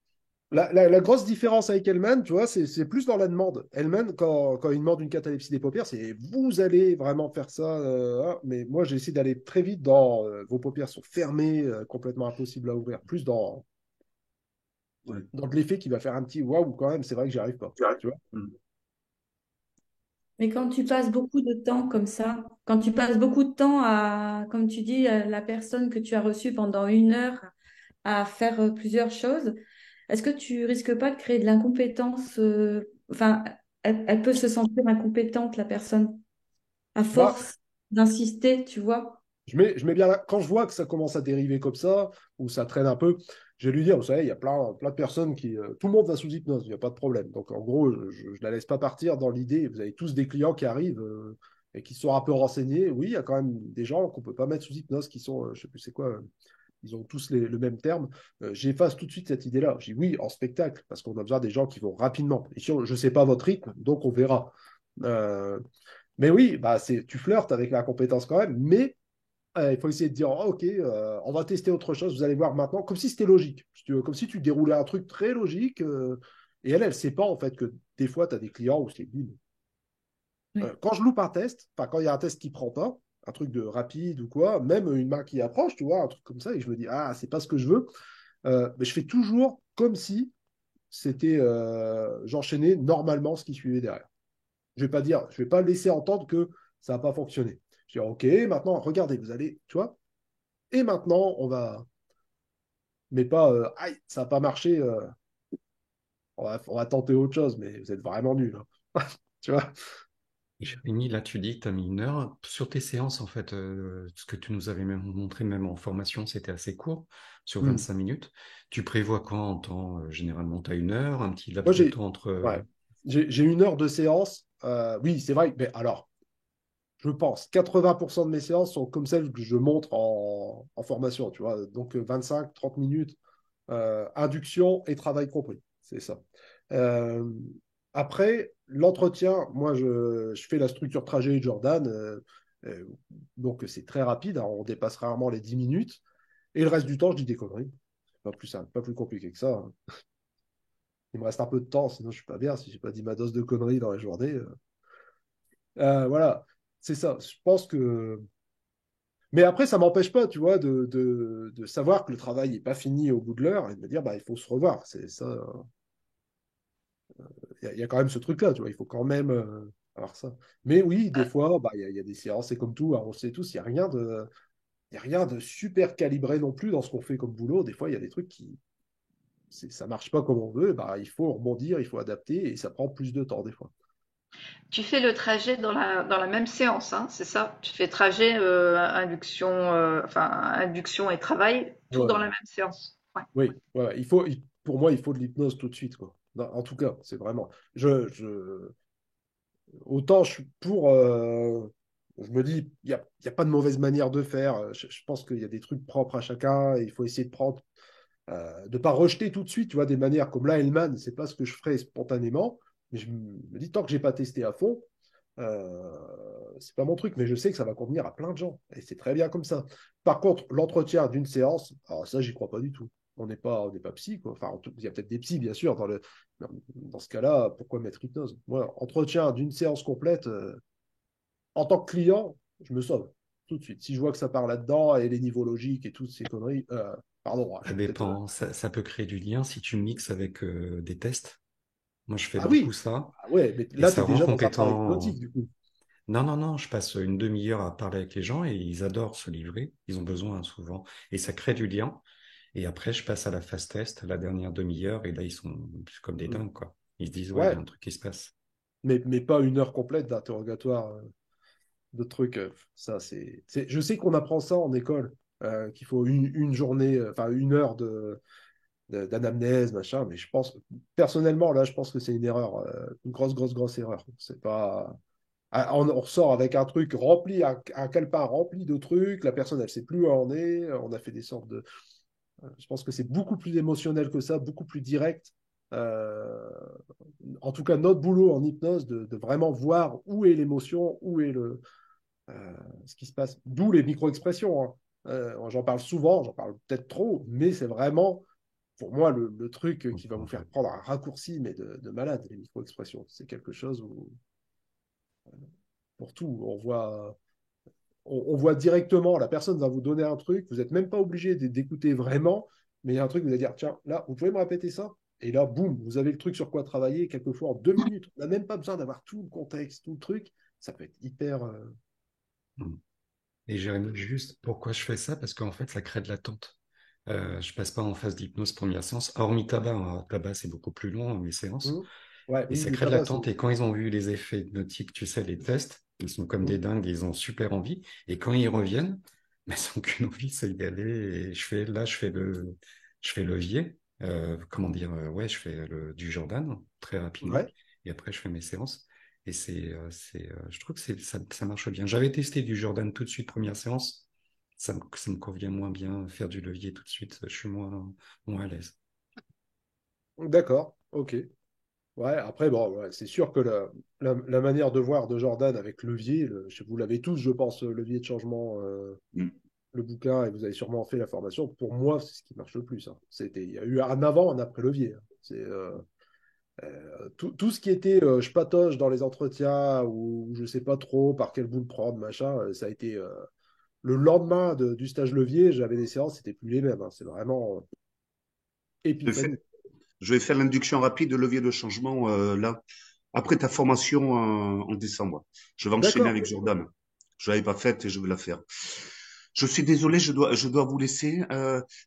La grosse différence avec Hellman, tu vois, c'est plus dans la demande. Hellman, quand il demande une catalepsie des paupières, c'est vous allez vraiment faire ça. Mais moi, j'ai essayé d'aller très vite dans vos paupières sont fermées, complètement impossible à ouvrir. Plus dans de l'effet qui va faire un petit waouh, quand même, c'est vrai que j'y arrive pas. Tu vois. Mais quand tu passes beaucoup de temps comme ça, quand tu passes beaucoup de temps à, comme tu dis, à la personne que tu as reçue pendant 1 heure à faire plusieurs choses, est-ce que tu risques pas de créer de l'incompétence enfin, elle peut se sentir incompétente, la personne, à Bah, force d'insister, tu vois? je mets bien là. Quand je vois que ça commence à dériver comme ça, ou ça traîne un peu, je vais lui dire, vous savez, il y a plein de personnes qui. Tout le monde va sous hypnose, il n'y a pas de problème. Donc, en gros, je ne la laisse pas partir dans l'idée. Vous avez tous des clients qui arrivent et qui sont un peu renseignés. Oui, il y a quand même des gens qu'on ne peut pas mettre sous hypnose qui sont, je ne sais plus c'est quoi, ils ont tous le même terme. J'efface tout de suite cette idée-là. Je dis oui, en spectacle, parce qu'on a besoin des gens qui vont rapidement. Et si je ne sais pas votre rythme, donc on verra. Mais oui, bah, tu flirtes avec la compétence quand même, mais il faut essayer de dire, oh, ok, on va tester autre chose, vous allez voir maintenant, comme si c'était logique. Si tu veux, comme si tu déroulais un truc très logique. Et elle ne sait pas en fait que des fois, tu as des clients où c'est bim. Quand je loupe un test, enfin quand il y a un test qui ne prend pas, un truc de rapide ou quoi, même une main qui approche, tu vois, un truc comme ça, et je me dis, ah, c'est pas ce que je veux, mais je fais toujours comme si c'était j'enchaînais normalement ce qui suivait derrière. Je vais pas laisser entendre que ça n'a pas fonctionné. Je dis, OK, maintenant, regardez, vous allez, tu vois, et maintenant, mais pas, aïe, ça n'a pas marché, on va tenter autre chose, mais vous êtes vraiment nuls, hein. Tu vois? Et Jérémy, là, tu dis que tu as mis 1 heure sur tes séances, en fait. Ce que tu nous avais même montré, même en formation, c'était assez court, sur Hmm. 25 minutes. Tu prévois quoi en temps? Généralement, tu as 1 heure, un petit Moi, laps de temps entre. ouais, j'ai 1 heure de séance. Oui, c'est vrai, mais alors, je pense, 80% de mes séances sont comme celles que je montre en formation, tu vois. Donc, 25-30 minutes, induction et travail compris. C'est ça. Euh, Après, l'entretien, moi, je fais la structure trajet de Jordan. Euh, donc, c'est très rapide, hein, on dépasse rarement les 10 minutes. Et le reste du temps, je dis des conneries. C'est pas plus simple, pas plus compliqué que ça, hein. Il me reste un peu de temps, sinon je suis pas bien si j'ai pas dit ma dose de conneries dans la journée. Voilà, c'est ça. Je pense que. Mais après, ça m'empêche pas, tu vois, de savoir que le travail n'est pas fini au bout de l'heure et de me dire, bah, il faut se revoir. C'est ça. Il y a quand même ce truc-là, tu vois. Il faut quand même avoir ça. Mais oui, des fois, bah, il y a des séances, c'est comme tout, hein, on le sait tous, il y a rien de super calibré non plus dans ce qu'on fait comme boulot. Des fois, il y a des trucs ça marche pas comme on veut. Bah, il faut rebondir, il faut adapter et ça prend plus de temps des fois. Tu fais le trajet dans la même séance, hein, c'est ça? Tu fais trajet, induction, enfin, induction et travail, tout dans Ouais. la même séance. Ouais. Oui, ouais, pour moi, il faut de l'hypnose tout de suite, quoi. En tout cas, c'est vraiment. Autant je suis pour. Je me dis, il y a pas de mauvaise manière de faire. Je pense qu'il y a des trucs propres à chacun et il faut essayer de prendre, de pas rejeter tout de suite, tu vois, des manières comme là, Hellman, c'est pas ce que je ferais spontanément, mais je me dis, tant que j'ai pas testé à fond, euh, c'est pas mon truc, mais je sais que ça va convenir à plein de gens et c'est très bien comme ça. Par contre, l'entretien d'une séance, alors ça, j'y crois pas du tout. On n'est pas psy, quoi. Enfin, il y a peut-être des psys, bien sûr, dans ce cas-là, pourquoi mettre hypnose? Moi, entretien d'une séance complète, en tant que client, je me sauve tout de suite. Si je vois que ça part là-dedans et les niveaux logiques et toutes ces conneries, pardon, je Ça suis peut-être. dépend, ça peut créer du lien si tu mixes avec des tests. Moi, je fais Ah beaucoup oui, ça ah ouais, mais et là, tu ça es rend déjà dans un travail compétent. hypnotique, du coup. Non, non, non, je passe une demi-heure à parler avec les gens et ils adorent se livrer. Ils ont besoin, hein, souvent. Et ça crée du lien. Et après, je passe à la phase test, la dernière demi-heure, et là, ils sont comme des Mm. dingues, quoi. Ils se disent, ouais, il y a Ouais, un truc qui se passe. mais pas 1 heure complète d'interrogatoire, de trucs. Ça, je sais qu'on apprend ça en école, qu'il faut une journée, enfin 1 heure d'anamnèse, machin, mais je pense, personnellement, là, je pense que c'est une erreur, une grosse, grosse, grosse erreur. C'est pas. On ressort avec un truc rempli, un calepin rempli de trucs, la personne, elle sait plus où on est, on a fait des sortes de. Je pense que c'est beaucoup plus émotionnel que ça, beaucoup plus direct. Euh, En tout cas, notre boulot en hypnose, de vraiment voir où est l'émotion, où est ce qui se passe. D'où les micro-expressions, hein. J'en parle souvent, j'en parle peut-être trop, mais c'est vraiment, pour moi, le truc qui va vous faire prendre un raccourci, mais de malade, les micro-expressions. C'est quelque chose où, pour tout, on voit directement, la personne va vous donner un truc, vous n'êtes même pas obligé d'écouter vraiment, mais il y a un truc, vous allez dire, tiens, là, vous pouvez me répéter ça? Et là, boum, vous avez le truc sur quoi travailler, quelquefois en 2 minutes. On n'a même pas besoin d'avoir tout le contexte, tout le truc. Ça peut être hyper. Mm. Et Jérémy, juste pourquoi je fais ça? Parce qu'en fait, ça crée de l'attente. Je passe pas en phase d'hypnose première séance, hormis tabac. Hein. Tabac, c'est beaucoup plus long, mes séances. Hum. Ouais, Et oui, ça le crée de tabac, c'est. l'attente. Et quand ils ont vu les effets hypnotiques, tu sais, les tests, ils sont comme des Hum. dingues, ils ont super envie. Et quand ils reviennent, mais ils n'ont qu'une envie, c'est y aller. Et je fais levier. Comment dire, ouais, je fais du Jordan très rapidement. Ouais. Et après, je fais mes séances. Et je trouve que ça marche bien. J'avais testé du Jordan tout de suite, première séance. Ça me convient moins bien faire du levier tout de suite. Je suis moins à l'aise. D'accord, ok. Ouais, après, bon, ouais, c'est sûr que la manière de voir de Jordan avec levier, vous l'avez tous, je pense, levier de changement, Mm. le bouquin, et vous avez sûrement fait la formation. Pour moi, c'est ce qui marche le plus, hein. Il y a eu un avant, un après levier, hein. Tout ce qui était je patoche dans les entretiens ou je sais pas trop par quel bout le prendre, machin, ça a été le lendemain du stage levier, j'avais des séances, c'était plus les mêmes, hein. C'est vraiment Le fait, épiphanie. Je vais faire l'induction rapide de levier de changement là, après ta formation en décembre. Je vais enchaîner D'accord. avec Jordan. Je l'avais pas faite et je vais la faire. Je suis désolé, je dois vous laisser.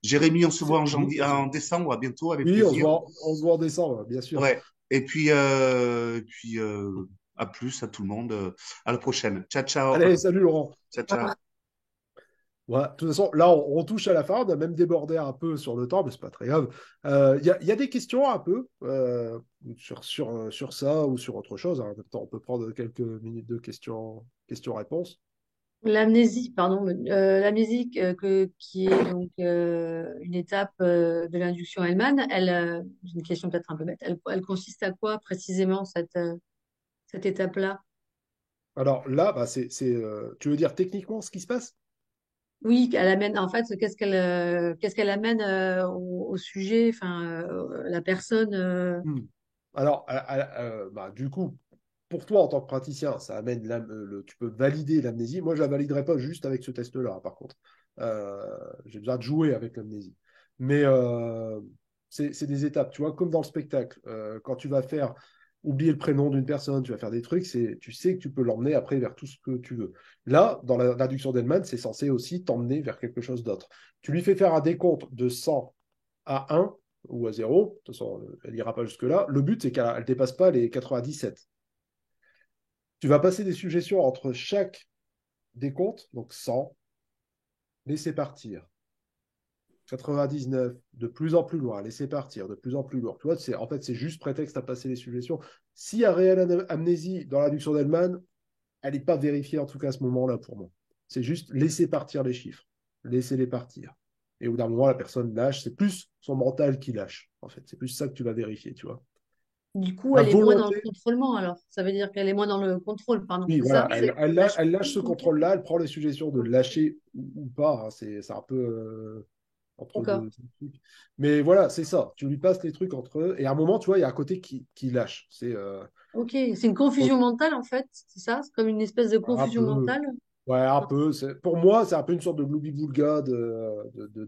Jérémy, on se voit en Oui, janvier, en décembre, à bientôt, avec oui, plaisir. on se voit en décembre, bien sûr. Ouais. À plus à tout le monde. À la prochaine. Ciao, ciao. Allez, salut Laurent. Ciao, ciao. Ouais, de toute façon, là, on touche à la fin, on a même débordé un peu sur le temps, mais c'est pas très grave. Il y a des questions un peu sur ça ou sur autre chose, hein. En même temps, on peut prendre quelques minutes de questions-réponses. L'amnésie, pardon, l'amnésie qui est donc une étape de l'induction Hellman, j'ai une question peut-être un peu bête, elle consiste à quoi précisément cette étape-là? Alors là, bah, tu veux dire techniquement ce qui se passe? Oui, elle amène, en fait, qu'est-ce qu'elle amène au sujet, enfin, la personne. Hmm. Alors, bah, du coup, pour toi en tant que praticien, ça amène tu peux valider l'amnésie. Moi, je la validerai pas juste avec ce test-là, par contre. J'ai besoin de jouer avec l'amnésie. Mais c'est des étapes, tu vois, comme dans le spectacle. Quand tu vas faire oublier le prénom d'une personne, tu vas faire des trucs, tu sais que tu peux l'emmener après vers tout ce que tu veux. Là, dans l'induction d'Hellman, c'est censé aussi t'emmener vers quelque chose d'autre. Tu lui fais faire un décompte de 100 à 1 ou à 0. De toute façon, elle n'ira pas jusque-là. Le but, c'est qu'elle ne dépasse pas les 97. Tu vas passer des suggestions entre chaque décompte, donc 100, laisser partir. 99, de plus en plus loin, laisser partir, de plus en plus loin. Tu vois, en fait, c'est juste prétexte à passer les suggestions. S'il y a réelle amnésie dans l'induction d'Hellman, elle n'est pas vérifiée, en tout cas à ce moment-là, pour moi. C'est juste laisser partir les chiffres, laisser-les partir. Et au bout d'un moment, la personne lâche. C'est plus son mental qui lâche, en fait. C'est plus ça que tu vas vérifier, tu vois. Du coup, La elle est moins dans le volonté, contrôlement, alors. Ça veut dire qu'elle est moins dans le contrôle, pardon, oui, c'est voilà, ça? elle lâche ce contrôle-là, elle prend les suggestions de lâcher ou pas, hein. C'est un peu entre D'accord. deux trucs. Mais voilà, c'est ça. Tu lui passes les trucs entre eux, et à un moment, tu vois, il y a un côté qui lâche. Ok, c'est une confusion mentale, en fait, c'est ça? C'est comme une espèce de Un confusion peu. mentale? Ouais, un peu. Pour moi, c'est un peu une sorte de gloubi-boulga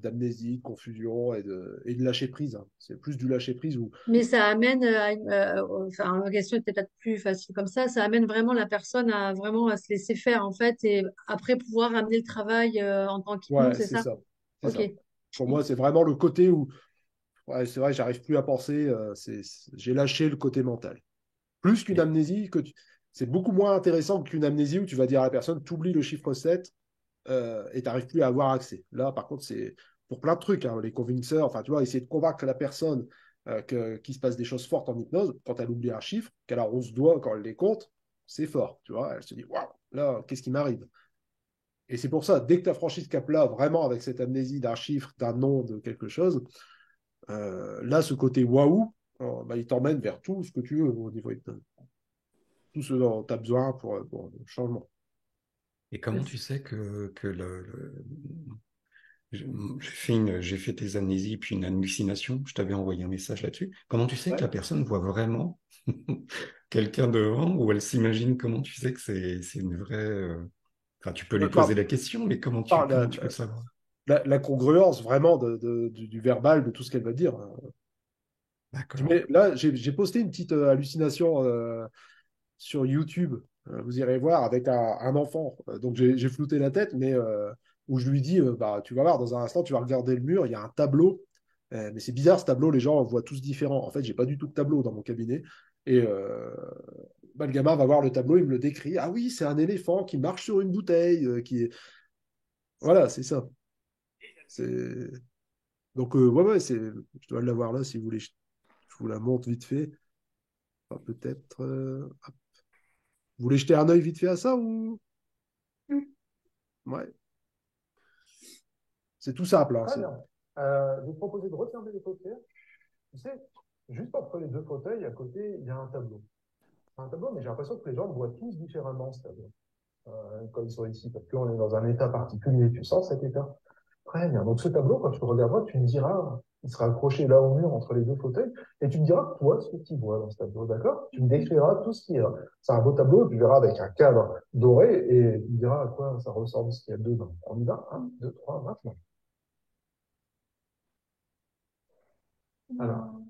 d'amnésie, de confusion et de lâcher prise, hein. C'est plus du lâcher prise où. Mais ça amène, enfin, la question était peut-être plus facile comme ça amène vraiment la personne à vraiment à se laisser faire, en fait, et après pouvoir amener le travail en tant qu'hypnose, Ouais, c'est c'est ça? ça. C'est Ok. ça. Pour moi, c'est vraiment le côté où. Ouais, c'est vrai, j'arrive plus à penser. J'ai lâché le côté mental. Plus qu'une amnésie, c'est beaucoup moins intéressant qu'une amnésie où tu vas dire à la personne, tu oublies le chiffre 7 et tu n'arrives plus à avoir accès. Là, par contre, c'est pour plein de trucs, hein, les convinceurs, enfin, tu vois, essayer de convaincre la personne qu'il se passe des choses fortes en hypnose, quand elle oublie un chiffre, qu'elle a 11 doigts quand elle les compte, c'est fort, tu vois. Elle se dit, waouh, là, qu'est-ce qui m'arrive? Et c'est pour ça, dès que tu as franchi ce cap-là, vraiment avec cette amnésie d'un chiffre, d'un nom, de quelque chose, là, ce côté waouh, bah, il t'emmène vers tout ce que tu veux au niveau hypnose. Tout ce dont tu as besoin pour le changement. Et comment tu sais que j'ai fait tes amnésies puis une hallucination, je t'avais envoyé un message là-dessus. Comment tu sais que Ouais. la personne voit vraiment quelqu'un devant ou elle s'imagine? Comment tu sais que c'est une vraie... Enfin, tu peux lui poser Par, la question, mais par comment tu peux le savoir? la congruence vraiment du verbal, de tout ce qu'elle va dire. D'accord. Là, j'ai posté une petite hallucination sur YouTube. Vous irez voir avec un enfant. Donc j'ai flouté la tête, mais où je lui dis, bah, tu vas voir, dans un instant, tu vas regarder le mur, il y a un tableau. Mais c'est bizarre, ce tableau, les gens en voient tous différents. En fait, j'ai pas du tout de tableau dans mon cabinet. Et bah, le gamin va voir le tableau, il me le décrit. Ah oui, c'est un éléphant qui marche sur une bouteille, qui est. Voilà, c'est ça. C'est. Donc, ouais, ouais, je dois l'avoir là si vous voulez. Je vous la montre vite fait. Enfin, peut-être. Hop. Vous voulez jeter un œil vite fait à ça ou. Ouais. C'est tout simple, hein. Très bien. Je vais te proposer de refermer les paupières. Tu sais, juste entre les deux fauteuils, à côté, il y a un tableau. Un tableau, mais j'ai l'impression que les gens le voient tous différemment, ce tableau, quand ils sont ici, parce qu'on est dans un état particulier. Tu sens cet état? Très bien. Donc, ce tableau, quand tu le regarderas, tu me diras, il sera accroché là au mur entre les deux fauteuils, et tu me diras, toi, ce que tu vois dans ce tableau, d'accord? Tu me décriras tout ce qu'il y a. C'est un beau tableau, tu verras avec un cadre doré, et tu me diras à quoi ça ressemble, ce qu'il y a dedans. On y va? 1, 2, 3, maintenant. Alors.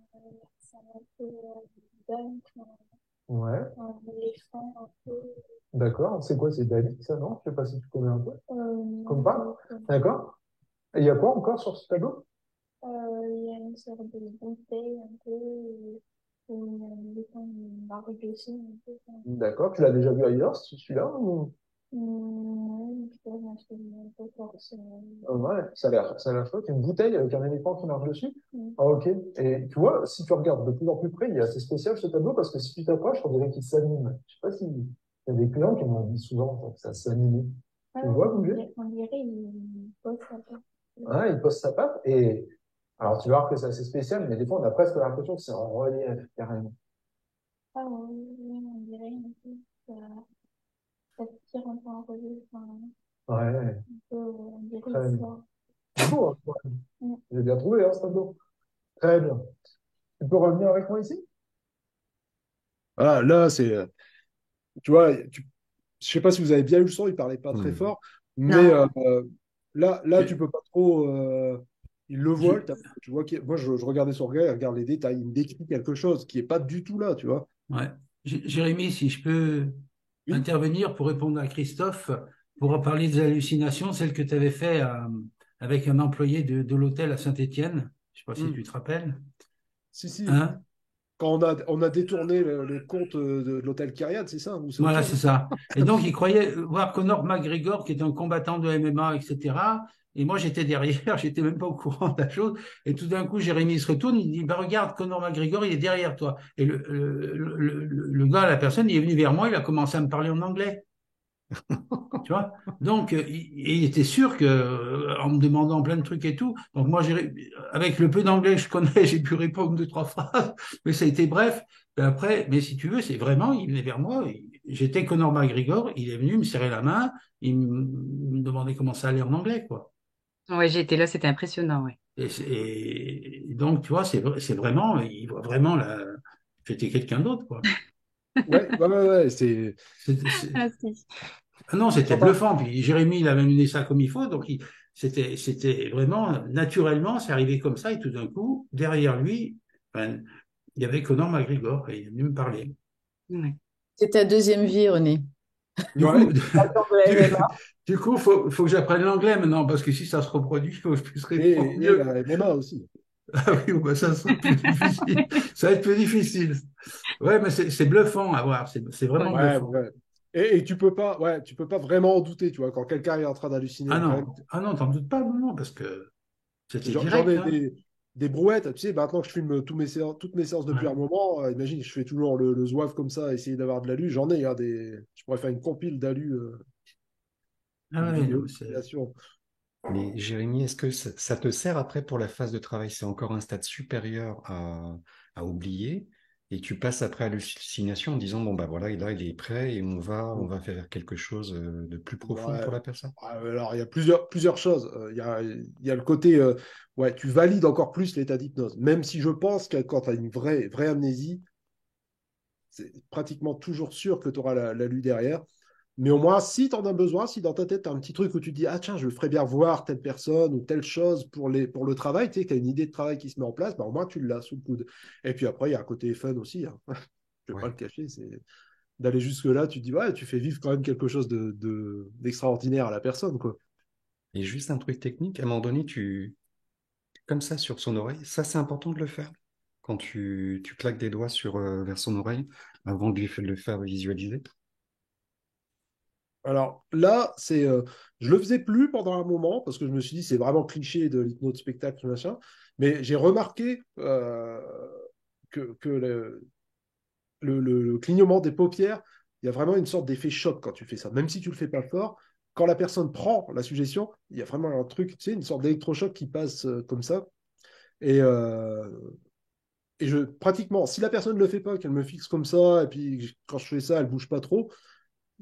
Ouais. D'accord. C'est quoi? C'est Dali, ça, non? Je sais pas si tu connais un peu. Comme pas? D'accord. Et il y a quoi encore sur ce tableau? D'accord. Tu l'as déjà vu ailleurs, celui-là? Ou... Ouais, ça a l'air chouette. Une bouteille avec un éléphant qui marche dessus. Ah, ok. Et tu vois, si tu regardes de plus en plus près, il est assez spécial ce tableau parce que si tu t'approches, on dirait qu'il s'anime. Je sais pas si il y a des clients qui m'ont dit souvent que ça s'anime. Tu le vois bouger? Ouais, il pose sa patte et alors tu vas voir que c'est assez spécial, mais des fois on a presque l'impression que c'est en relief carrément. Ouais, très bien. C'est beau, hein, quand même. J'ai bien trouvé, hein, ce tableau. Très bien. Tu peux revenir avec moi ici? Voilà, là, c'est, tu vois, je sais pas si vous avez bien eu le son, il parlait pas très fort, mais Non. là, tu peux pas trop. Il le voit, J- le tableau. Tu vois, moi, je regardais son regard, il regarde les détails, il me décrit quelque chose qui est pas du tout là, tu vois. ouais. Jérémy, si je peux Oui. intervenir pour répondre à Christophe, pour en parler des hallucinations, celle que tu avais fait avec un employé de l'hôtel à Saint-Étienne, je sais pas si Hmm. tu te rappelles, Si, si. hein? Quand on a détourné le compte de l'hôtel Kyrian, c'est ça, ou c'est autre Voilà, c'est chose? ça. Et donc, il croyait voir Conor McGregor, qui est un combattant de MMA, etc. Et moi, j'étais derrière, j'étais même pas au courant de la chose. Et tout d'un coup, Jérémy se retourne, il dit, bah, regarde, Conor McGregor, il est derrière toi. Et le gars, la personne, il est venu vers moi, il a commencé à me parler en anglais. Tu vois? Donc, il était sûr que, en me demandant plein de trucs et tout, donc moi, avec le peu d'anglais que je connais, j'ai pu répondre deux, trois phrases, mais ça a été bref. Mais après, mais si tu veux, c'est vraiment, il venait vers moi, j'étais Conor McGregor, il est venu me serrer la main, il me demandait comment ça allait en anglais, quoi. Ouais, j'ai été là, c'était impressionnant, ouais. Et donc, tu vois, c'est vraiment, il voit vraiment j'étais quelqu'un d'autre, quoi. Ouais, ouais, ouais, ouais, c'est Ah, si. Ah non, c'était sympa. bluffant. Puis Jérémy, il avait mené ça comme il faut. Donc, c'était vraiment naturellement, c'est arrivé comme ça. Et tout d'un coup, derrière lui, ben, il y avait Conor McGregor et il est venu me parler. Ouais. C'est ta deuxième vie, René. Du Ouais. coup, Attends de la du, MMA. du coup, faut que j'apprenne l'anglais maintenant parce que si ça se reproduit, il faut que je puisse répondre Et mieux. la MMA aussi. Ah oui, bah ça sera plus difficile. Ça va être plus difficile. Ouais, mais c'est bluffant à voir. C'est vraiment Ouais. Ouais, bluffant. ouais. Et tu peux pas, ouais, tu peux pas vraiment en douter, tu vois, quand quelqu'un est en train d'halluciner, il y a quand même. Ah non, t'en doute pas, non, non, parce que c'était J'en direct, ai hein. des brouettes, tu sais, maintenant que je filme toutes mes séances depuis un Ouais. moment, imagine, je fais toujours le zouave comme ça, essayer d'avoir de l'alu, j'en ai, hein, je pourrais faire une compile d'alu, Ah une ouais, non, vidéo mais de simulation. Mais Jérémy, est-ce que ça te sert après pour la phase de travail? C'est encore un stade supérieur à oublier et tu passes après à l'hallucination en disant, bon, bah voilà, et là, il est prêt et on va faire quelque chose de plus profond Ouais. pour la personne. Alors, il y a plusieurs choses. Il y a le côté, ouais, tu valides encore plus l'état d'hypnose. Même si je pense que quand tu as une vraie amnésie, c'est pratiquement toujours sûr que tu auras la lu derrière. Mais au moins, si tu en as besoin, si dans ta tête, tu as un petit truc où tu te dis, ah tiens, je ferais bien voir telle personne ou telle chose pour le travail, tu sais, tu as une idée de travail qui se met en place, bah, au moins tu l'as sous le coude. Et puis après, il y a un côté fun aussi, hein. Je vais pas Ouais. le cacher, c'est d'aller jusque-là, tu te dis, ouais, tu fais vivre quand même quelque chose d'extraordinaire à la personne, quoi. Et juste un truc technique, à un moment donné, comme ça sur son oreille, ça c'est important de le faire. Quand tu claques des doigts vers son oreille avant de le faire visualiser. Alors là, je le faisais plus pendant un moment parce que je me suis dit c'est vraiment cliché de l'hypnose spectacle machin. Mais j'ai remarqué que le clignement des paupières, il y a vraiment une sorte d'effet choc quand tu fais ça. Même si tu le fais pas fort, quand la personne prend la suggestion, il y a vraiment un truc, tu sais, une sorte d'électrochoc qui passe comme ça. Et, euh, pratiquement, si la personne ne le fait pas, qu'elle me fixe comme ça, et puis quand je fais ça, elle bouge pas trop,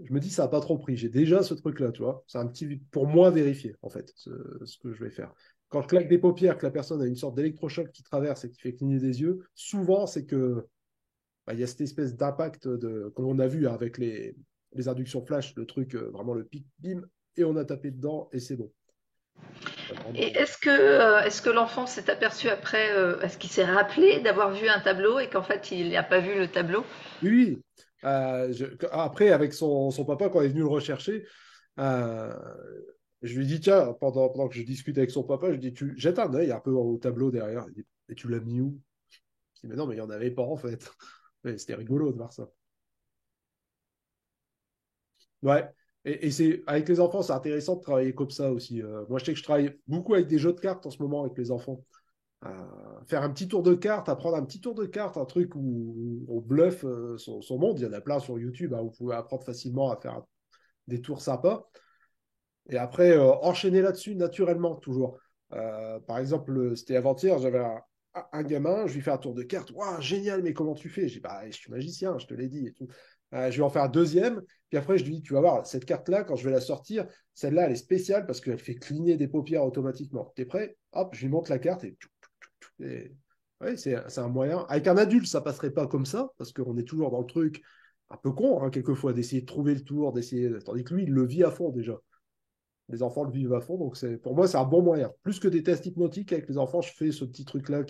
je me dis, ça n'a pas trop pris. J'ai déjà ce truc-là, tu vois. C'est un petit, pour moi, vérifier, en fait, ce que je vais faire. Quand je claque des paupières, que la personne a une sorte d'électrochoc qui traverse et qui fait cligner des yeux, souvent, c'est que il y a cette espèce d'impact qu'on a vu avec les inductions flash, le truc, vraiment le pic, bim, et on a tapé dedans, et c'est bon. Voilà. Et est-ce que l'enfant s'est aperçu après, est-ce qu'il s'est rappelé d'avoir vu un tableau et qu'en fait il n'a pas vu le tableau? Oui, oui. Après, avec son papa, quand il est venu le rechercher, euh, je lui dis, tiens, pendant que je discute avec son papa, je lui dis, tu jettes un œil un peu au tableau derrière. Il dit, et tu l'as mis où? Je dis, mais non, mais il n'y en avait pas en fait. Mais c'était rigolo de voir ça. Ouais. Et c'est, avec les enfants, c'est intéressant de travailler comme ça aussi. Moi, je sais que je travaille beaucoup avec des jeux de cartes en ce moment avec les enfants. Faire un petit tour de carte, apprendre un petit tour de carte, un truc où on bluffe son monde. Il y en a plein sur YouTube, hein, où vous pouvez apprendre facilement à faire des tours sympas. Et après, enchaîner là-dessus naturellement, toujours. Par exemple, c'était avant-hier, j'avais un gamin, je lui fais un tour de carte. Waouh, génial, mais comment tu fais? Je dis, bah, je suis magicien, je te l'ai dit et tout. Je vais en faire un deuxième, puis après, je lui dis, tu vas voir, cette carte-là, quand je vais la sortir, celle-là, elle est spéciale parce qu'elle fait cligner des paupières automatiquement. T'es prêt? Hop, je lui montre la carte et ouais, c'est un moyen. Avec un adulte, ça passerait pas comme ça, parce qu'on est toujours dans le truc un peu con, hein, quelquefois, d'essayer de trouver le tour, d'essayer. Tandis que lui, il le vit à fond déjà. Les enfants le vivent à fond, donc pour moi, c'est un bon moyen. Plus que des tests hypnotiques avec les enfants, je fais ce petit truc-là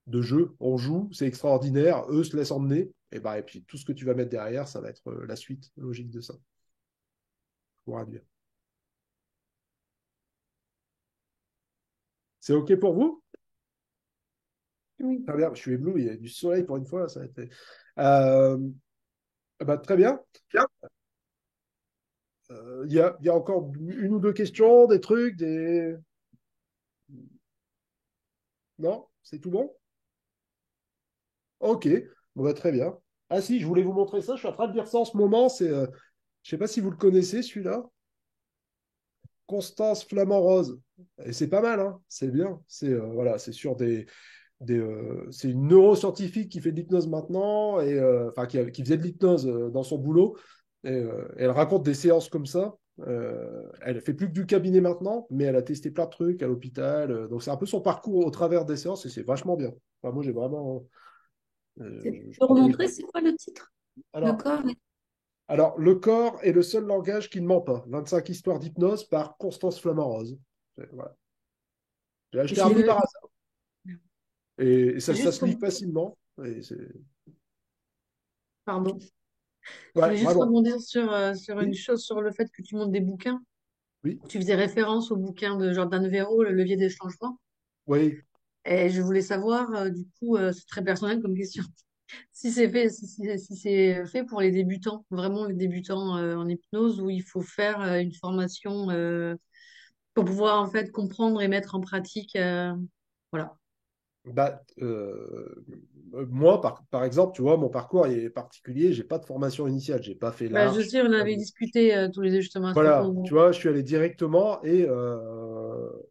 de jeu. On joue, c'est extraordinaire, eux se laissent emmener, et puis tout ce que tu vas mettre derrière, ça va être la suite logique de ça. Pour induire. C'est OK pour vous? Oui. Très bien, je suis ébloui, il y a du soleil pour une fois, ça a été. Euh, très bien. Il y a encore une ou deux questions, des trucs, des. Non? C'est tout bon? OK, bon, très bien. Ah si, je voulais vous montrer ça, je suis en train de lire ça en ce moment, je sais pas si vous le connaissez celui-là, Constance Flamand-Rose. Et c'est pas mal, hein, c'est bien. Voilà, c'est sur c'est une neuroscientifique qui fait de l'hypnose maintenant, et enfin qui faisait de l'hypnose dans son boulot, et elle raconte des séances comme ça. Elle fait plus que du cabinet maintenant, mais elle a testé plein de trucs à l'hôpital. Donc c'est un peu son parcours au travers des séances, et c'est vachement bien. Enfin, moi j'ai vraiment. Tu peux remontrer, c'est quoi le titre? Le Alors, corps? alors, le corps est le seul langage qui ne ment pas. 25 histoires d'hypnose par Constance Flamand-Rose. Voilà. J'ai acheté un peu par hasard. Et ça se lit facilement. Pardon. Je Ouais, voulais juste vraiment. rebondir sur une Oui. chose, sur le fait que tu montes des bouquins. Oui. Tu faisais référence au bouquin de Jordan Véro, Le levier des changements. Oui. Et je voulais savoir, du coup, c'est très personnel comme question, si c'est fait pour les débutants, vraiment les débutants en hypnose, où il faut faire une formation pour pouvoir en fait comprendre et mettre en pratique. Voilà. Moi, par exemple, tu vois, mon parcours est particulier. J'ai pas de formation initiale. J'ai pas fait Bah, je l'arche. sais, on avait discuté tous les deux justement à ce Voilà, propos. tu vois, je suis allé directement et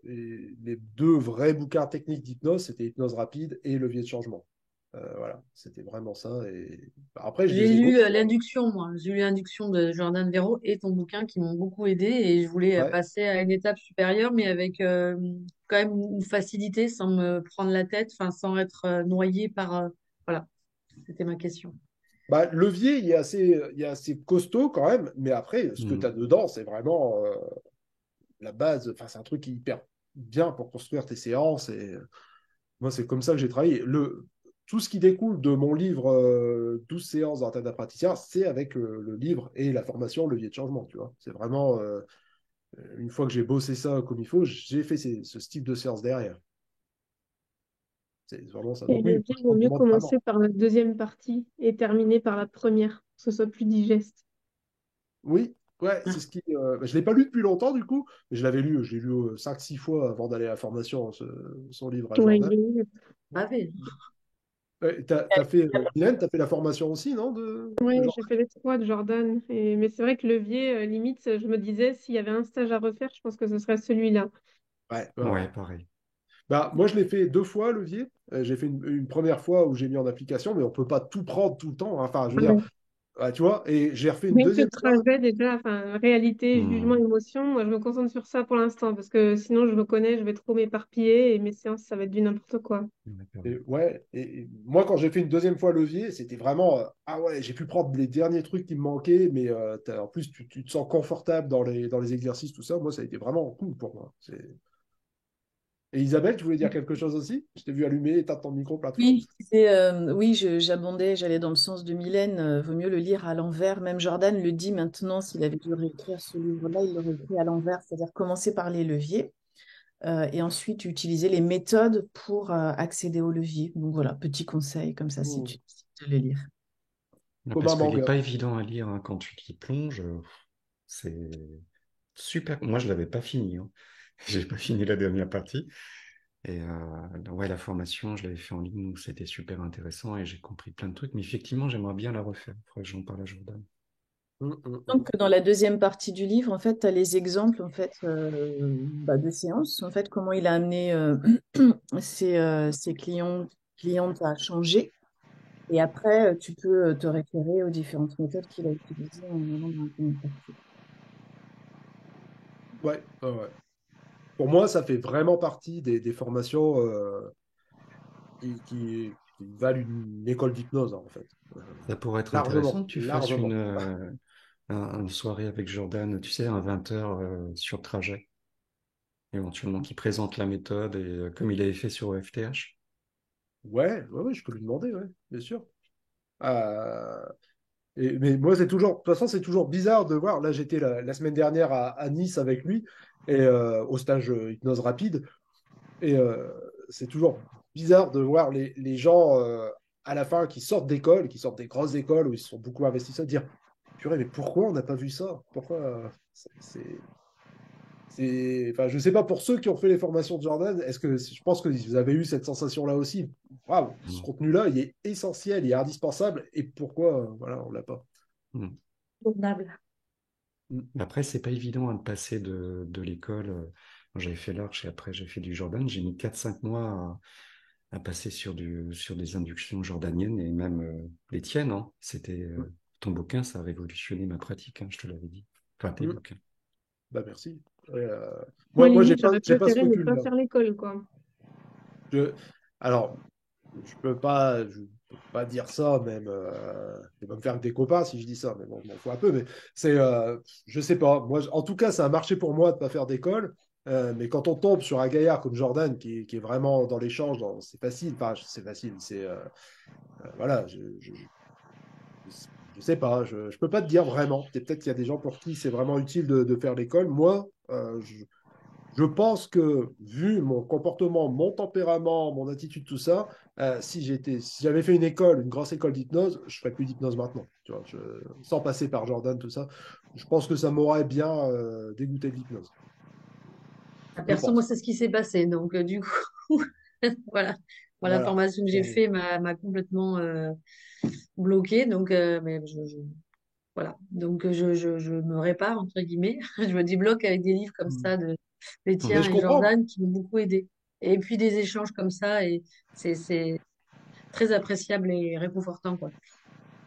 les deux vrais bouquins techniques d'hypnose, c'était Hypnose rapide et Levier de changement. Voilà, c'était vraiment ça. Et après, je J'ai les ai lu d'autres. l'induction, moi. J'ai lu l'induction de Jordan Véro et ton bouquin qui m'ont beaucoup aidé et je voulais Ouais. passer à une étape supérieure, mais avec quand même une facilité, sans me prendre la tête, enfin, sans être noyée par. Voilà, c'était ma question. Levier, il est assez costaud quand même, mais après, ce que tu as dedans, c'est vraiment la base. Enfin, c'est un truc qui est hyper bien pour construire tes séances. Et moi, c'est comme ça que j'ai travaillé. Tout ce qui découle de mon livre 12 séances dans la tête d'un praticien, c'est avec le livre et la formation Levier de changement. Tu vois, c'est vraiment une fois que j'ai bossé ça comme il faut, j'ai fait ce style de séance derrière. C'est vraiment ça. Et Donc le oui, dire, je il vaut mieux recommande vraiment. commencer par la deuxième partie et terminer par la première, pour que ce soit plus digeste. Oui, ouais, c'est ce qui. Je ne l'ai pas lu depuis longtemps, du coup, mais je l'avais lu, j'ai lu 5-6 fois avant d'aller à la formation, son livre à Ouais, Jordan. Bavé. T'as fait, Mylène, t'as fait la formation aussi, non, de ouais, Jordan? j'ai fait les trois de Jordan. Mais c'est vrai que levier, limite, je me disais, s'il y avait un stage à refaire, je pense que ce serait celui-là. Ouais, Ouais, pareil. Moi, je l'ai fait 2 fois, levier. J'ai fait une première fois où j'ai mis en application, mais on ne peut pas tout prendre tout le temps, hein. Enfin, je veux dire, Ouais. Tu vois, et j'ai refait une Même que le deuxième fois. trajet, déjà, enfin, réalité, jugement, Hmm. émotion, moi, je me concentre sur ça pour l'instant, parce que sinon, je me connais, je vais trop m'éparpiller et mes séances, ça va être du n'importe quoi. Et, ouais, et moi, quand j'ai fait une deuxième fois levier, c'était vraiment, ah ouais, j'ai pu prendre les derniers trucs qui me manquaient, mais en plus, tu te sens confortable dans les exercices, tout ça. Moi, ça a été vraiment cool pour moi. Et Isabelle, tu voulais dire quelque chose aussi? Je t'ai vu allumer, éteindre ton micro plein de fois. Oui, oui, j'abondais, j'allais dans le sens de Mylène. Vaut mieux le lire à l'envers. Même Jordan le dit maintenant, s'il avait dû réécrire ce livre-là, il l'aurait écrit à l'envers, c'est-à-dire commencer par les leviers et ensuite utiliser les méthodes pour accéder aux leviers. Donc voilà, petit conseil comme ça si tu décides de le lire. Comme Parce un qu'il n'est manga. pas évident à lire hein, quand tu t'y plonges. C'est super. Moi, je l'avais pas fini. Hein. J'ai pas fini la dernière partie. Et ouais, la formation, je l'avais fait en ligne, donc c'était super intéressant et j'ai compris plein de trucs. Mais effectivement, j'aimerais bien la refaire. Il faudrait que j'en parle à Jordan. Donc, dans la deuxième partie du livre, en fait, tu as les exemples en fait, de séances, en fait, comment il a amené ses clientes à changer. Et après, tu peux te référer aux différentes méthodes qu'il a utilisées en allant dans la première partie. Ouais, ouais, ouais. Pour moi, ça fait vraiment partie des formations qui valent une école d'hypnose, en fait. Ça pourrait être intéressant Largement, que tu fasses largement. une soirée avec Jordan, tu sais, un 20 heures sur trajet, éventuellement, qui présente la méthode et comme il avait fait sur FTH. Ouais, ouais, ouais, je peux lui demander, ouais, bien sûr. Euh, mais moi, c'est toujours, de toute façon, c'est toujours bizarre de voir. Là, j'étais la semaine dernière à Nice avec lui et au stage hypnose rapide. Et c'est toujours bizarre de voir les gens à la fin qui sortent d'école, qui sortent des grosses écoles où ils se sont beaucoup investis, ça, dire purée, mais pourquoi on n'a pas vu ça? Pourquoi enfin, je sais pas pour ceux qui ont fait les formations de Jordan, est-ce que je pense que vous avez eu cette sensation-là aussi? Waouh, ce Mm. contenu-là, il est essentiel, il est indispensable, et pourquoi voilà, on l'a pas? Mm. Convenable. Après, c'est pas évident hein, de passer de l'école. Quand j'avais fait l'Arche et après j'ai fait du Jordan. J'ai mis 4 5 mois à passer sur des inductions jordaniennes et même les tiennes. Hein. Ton bouquin, ça a révolutionné ma pratique, hein, je te l'avais dit. Enfin, tes Mm. bouquins. Bah merci. Moi, Moi, limite, j'aurais j'ai pas ce préféré ne pas recul-là. faire l'école, quoi. Je- Alors, je peux pas dire ça, même. Je vais pas me faire des copains si je dis ça, mais bon, je m'en fous un peu. Mais je sais pas. Moi, en tout cas, ça a marché pour moi de pas faire d'école. Mais quand on tombe sur un gaillard comme Jordan, qui est vraiment dans l'échange, c'est facile. Enfin, c'est facile. Voilà. Je sais pas. Je peux pas te dire vraiment. Peut-être qu'il y a des gens pour qui c'est vraiment utile de faire l'école. Moi, je pense que, vu mon comportement, mon tempérament, mon attitude, tout ça, si j'avais fait une école, une grosse école d'hypnose, je ferais plus d'hypnose maintenant. Tu vois, sans passer par Jordan, tout ça. Je pense que ça m'aurait bien dégoûté de l'hypnose. Je Perso, moi, pense. c'est ce qui s'est passé. Donc, du coup, voilà. Moi, la Voilà. formation que j'ai fait m'a complètement bloquée. Donc, voilà. Donc, je me répare, entre guillemets. Je me débloque avec des livres comme ça, les Mais tiens je et comprends. Jordan, qui m'ont beaucoup aidé. Et puis, des échanges comme ça, et c'est très appréciable et réconfortant, quoi.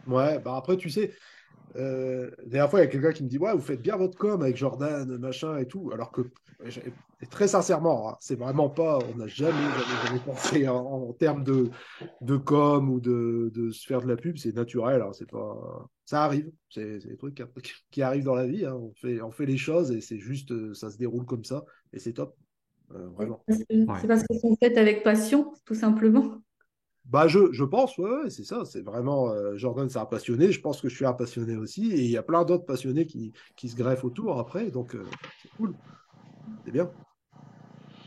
Ouais, bah après, tu sais, la dernière fois, il y a quelqu'un qui me dit, ouais, vous faites bien votre com avec Jordan, machin et tout. Alors que, et très sincèrement, hein, c'est vraiment pas, on n'a jamais pensé en termes de com ou de se faire de la pub, c'est naturel, hein, c'est pas, ça arrive, c'est des trucs qui arrivent dans la vie, hein, on fait les choses et c'est juste, ça se déroule comme ça et c'est top, vraiment. C'est parce qu'elles sont faites avec passion, tout simplement. Bah, je pense, ouais, ouais, c'est ça. C'est vraiment, Jordan, c'est un passionné. Je pense que je suis un passionné aussi. Et il y a plein d'autres passionnés qui se greffent autour après. Donc, c'est cool. C'est bien.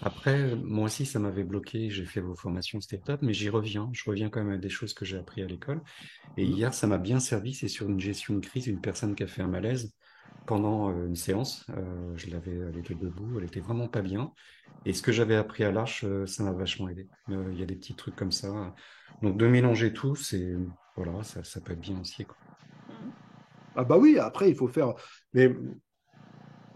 Après, moi aussi, ça m'avait bloqué. J'ai fait vos formations, c'était top, mais j'y reviens. Je reviens quand même à des choses que j'ai appris à l'école. Et Mm. hier, ça m'a bien servi. C'est sur une gestion de crise, une personne qui a fait un malaise pendant une séance. Elle était debout, elle était vraiment pas bien. Et ce que j'avais appris à l'Arche, ça m'a vachement aidé. Il y a des petits trucs comme ça. Donc, de mélanger tout, voilà, ça peut être bien aussi, quoi. Ah bah oui, après, il faut faire. Mais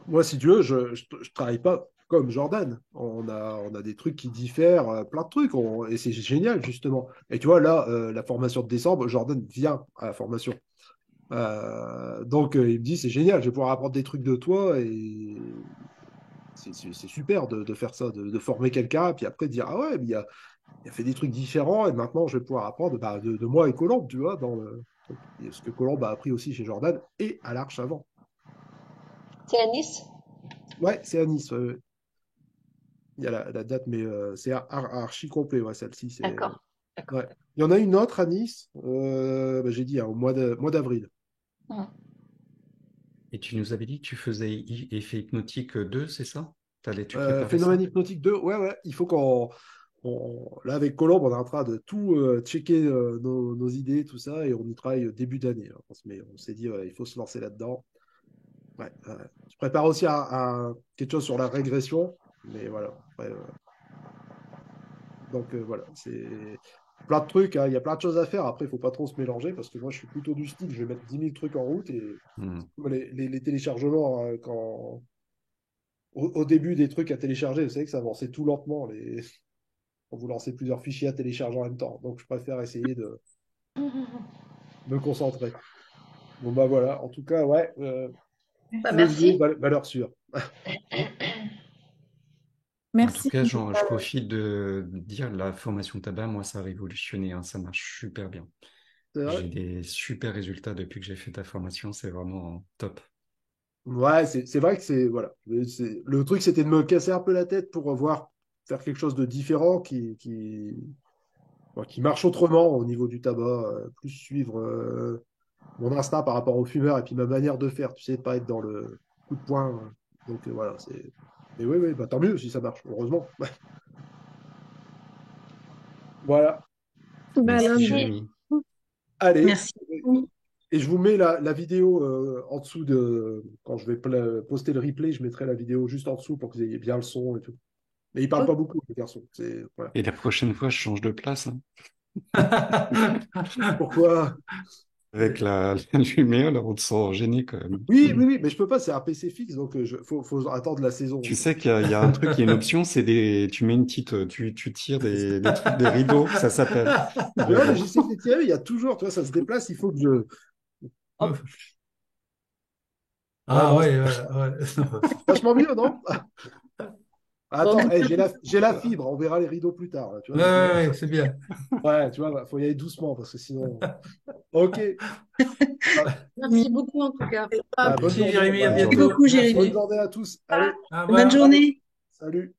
moi, si tu veux, je travaille pas comme Jordan. On a des trucs qui diffèrent, plein de trucs. Et c'est génial, justement. Et tu vois, là, la formation de décembre, Jordan vient à la formation. Donc, il me dit, c'est génial, je vais pouvoir apprendre des trucs de toi et c'est super de faire ça, de former quelqu'un, et puis après dire, ah ouais, mais il a fait des trucs différents, et maintenant je vais pouvoir apprendre bah, de moi et Colombe, tu vois, dans ce que Colombe a appris aussi chez Jordan et à l'Arche avant. C'est à Nice? Ouais, c'est à Nice. Ouais. Il y a la date, mais c'est archi complet, ouais, celle-ci. D'accord. Ouais. Il y en a une autre à Nice, bah, j'ai dit, hein, au mois d'avril. Et tu nous avais dit que tu faisais Effet Hypnotique 2, c'est ça? Tu préparais Phénomène ça? hypnotique 2, ouais, ouais, il faut là, avec Colombe, on est en train de tout checker nos idées, tout ça, et on y travaille début d'année. Hein. On s'est dit, ouais, il faut se lancer là-dedans. Ouais, je prépare aussi quelque chose sur la régression, mais voilà. Après, donc voilà, c'est plein de trucs, hein. Il y a plein de choses à faire. Après, il ne faut pas trop se mélanger parce que moi, je suis plutôt du style, je vais mettre 10 000 trucs en route et les téléchargements, hein, au début des trucs à télécharger, vous savez que ça avançait tout lentement quand vous lancez plusieurs fichiers à télécharger en même temps. Donc, je préfère essayer de me concentrer. Bon, bah voilà, en tout cas, ouais, Merci. valeur sûre. En tout cas, je profite de dire la formation tabac, moi, ça a révolutionné, hein, ça marche super bien. J'ai des super résultats depuis que j'ai fait ta formation, c'est vraiment top. Ouais, c'est vrai que voilà. Le truc, c'était de me casser un peu la tête pour faire quelque chose de différent qui marche autrement au niveau du tabac, plus suivre mon instinct par rapport aux fumeurs et puis ma manière de faire, tu sais, pas être dans le coup de poing. Donc voilà, c'est. Mais oui, oui, bah, tant mieux si ça marche, heureusement. Voilà. Merci, Jérémy. Allez. Merci. Et je vous mets la vidéo en dessous quand je vais poster le replay, je mettrai la vidéo juste en dessous pour que vous ayez bien le son et tout. Mais il parle pas beaucoup, le garçon. Voilà. Et la prochaine fois, je change de place. Hein. Pourquoi? Avec la lumière, là, on te sent gêné quand même. Oui, mais je peux pas, c'est un PC fixe, donc faut attendre la saison. Tu sais qu'il y a un truc, il y a une option, c'est tu mets une petite, tu tires des trucs, des rideaux, ça s'appelle. Ouais, j'essaie de les tirer, il y a toujours, tu vois, ça se déplace, il faut que je. Hop. Ah ouais. Vachement mieux, non? Attends, j'ai la fibre, on verra les rideaux plus tard. Là, tu vois, Ouais, c'est bien. Ouais, tu vois, faut y aller doucement parce que sinon. Ok. Merci beaucoup en tout cas. Bonne journée, Jérémy, à Merci bientôt. beaucoup, Jérémy. Bonne journée à tous. Allez. Bonne journée. Salut.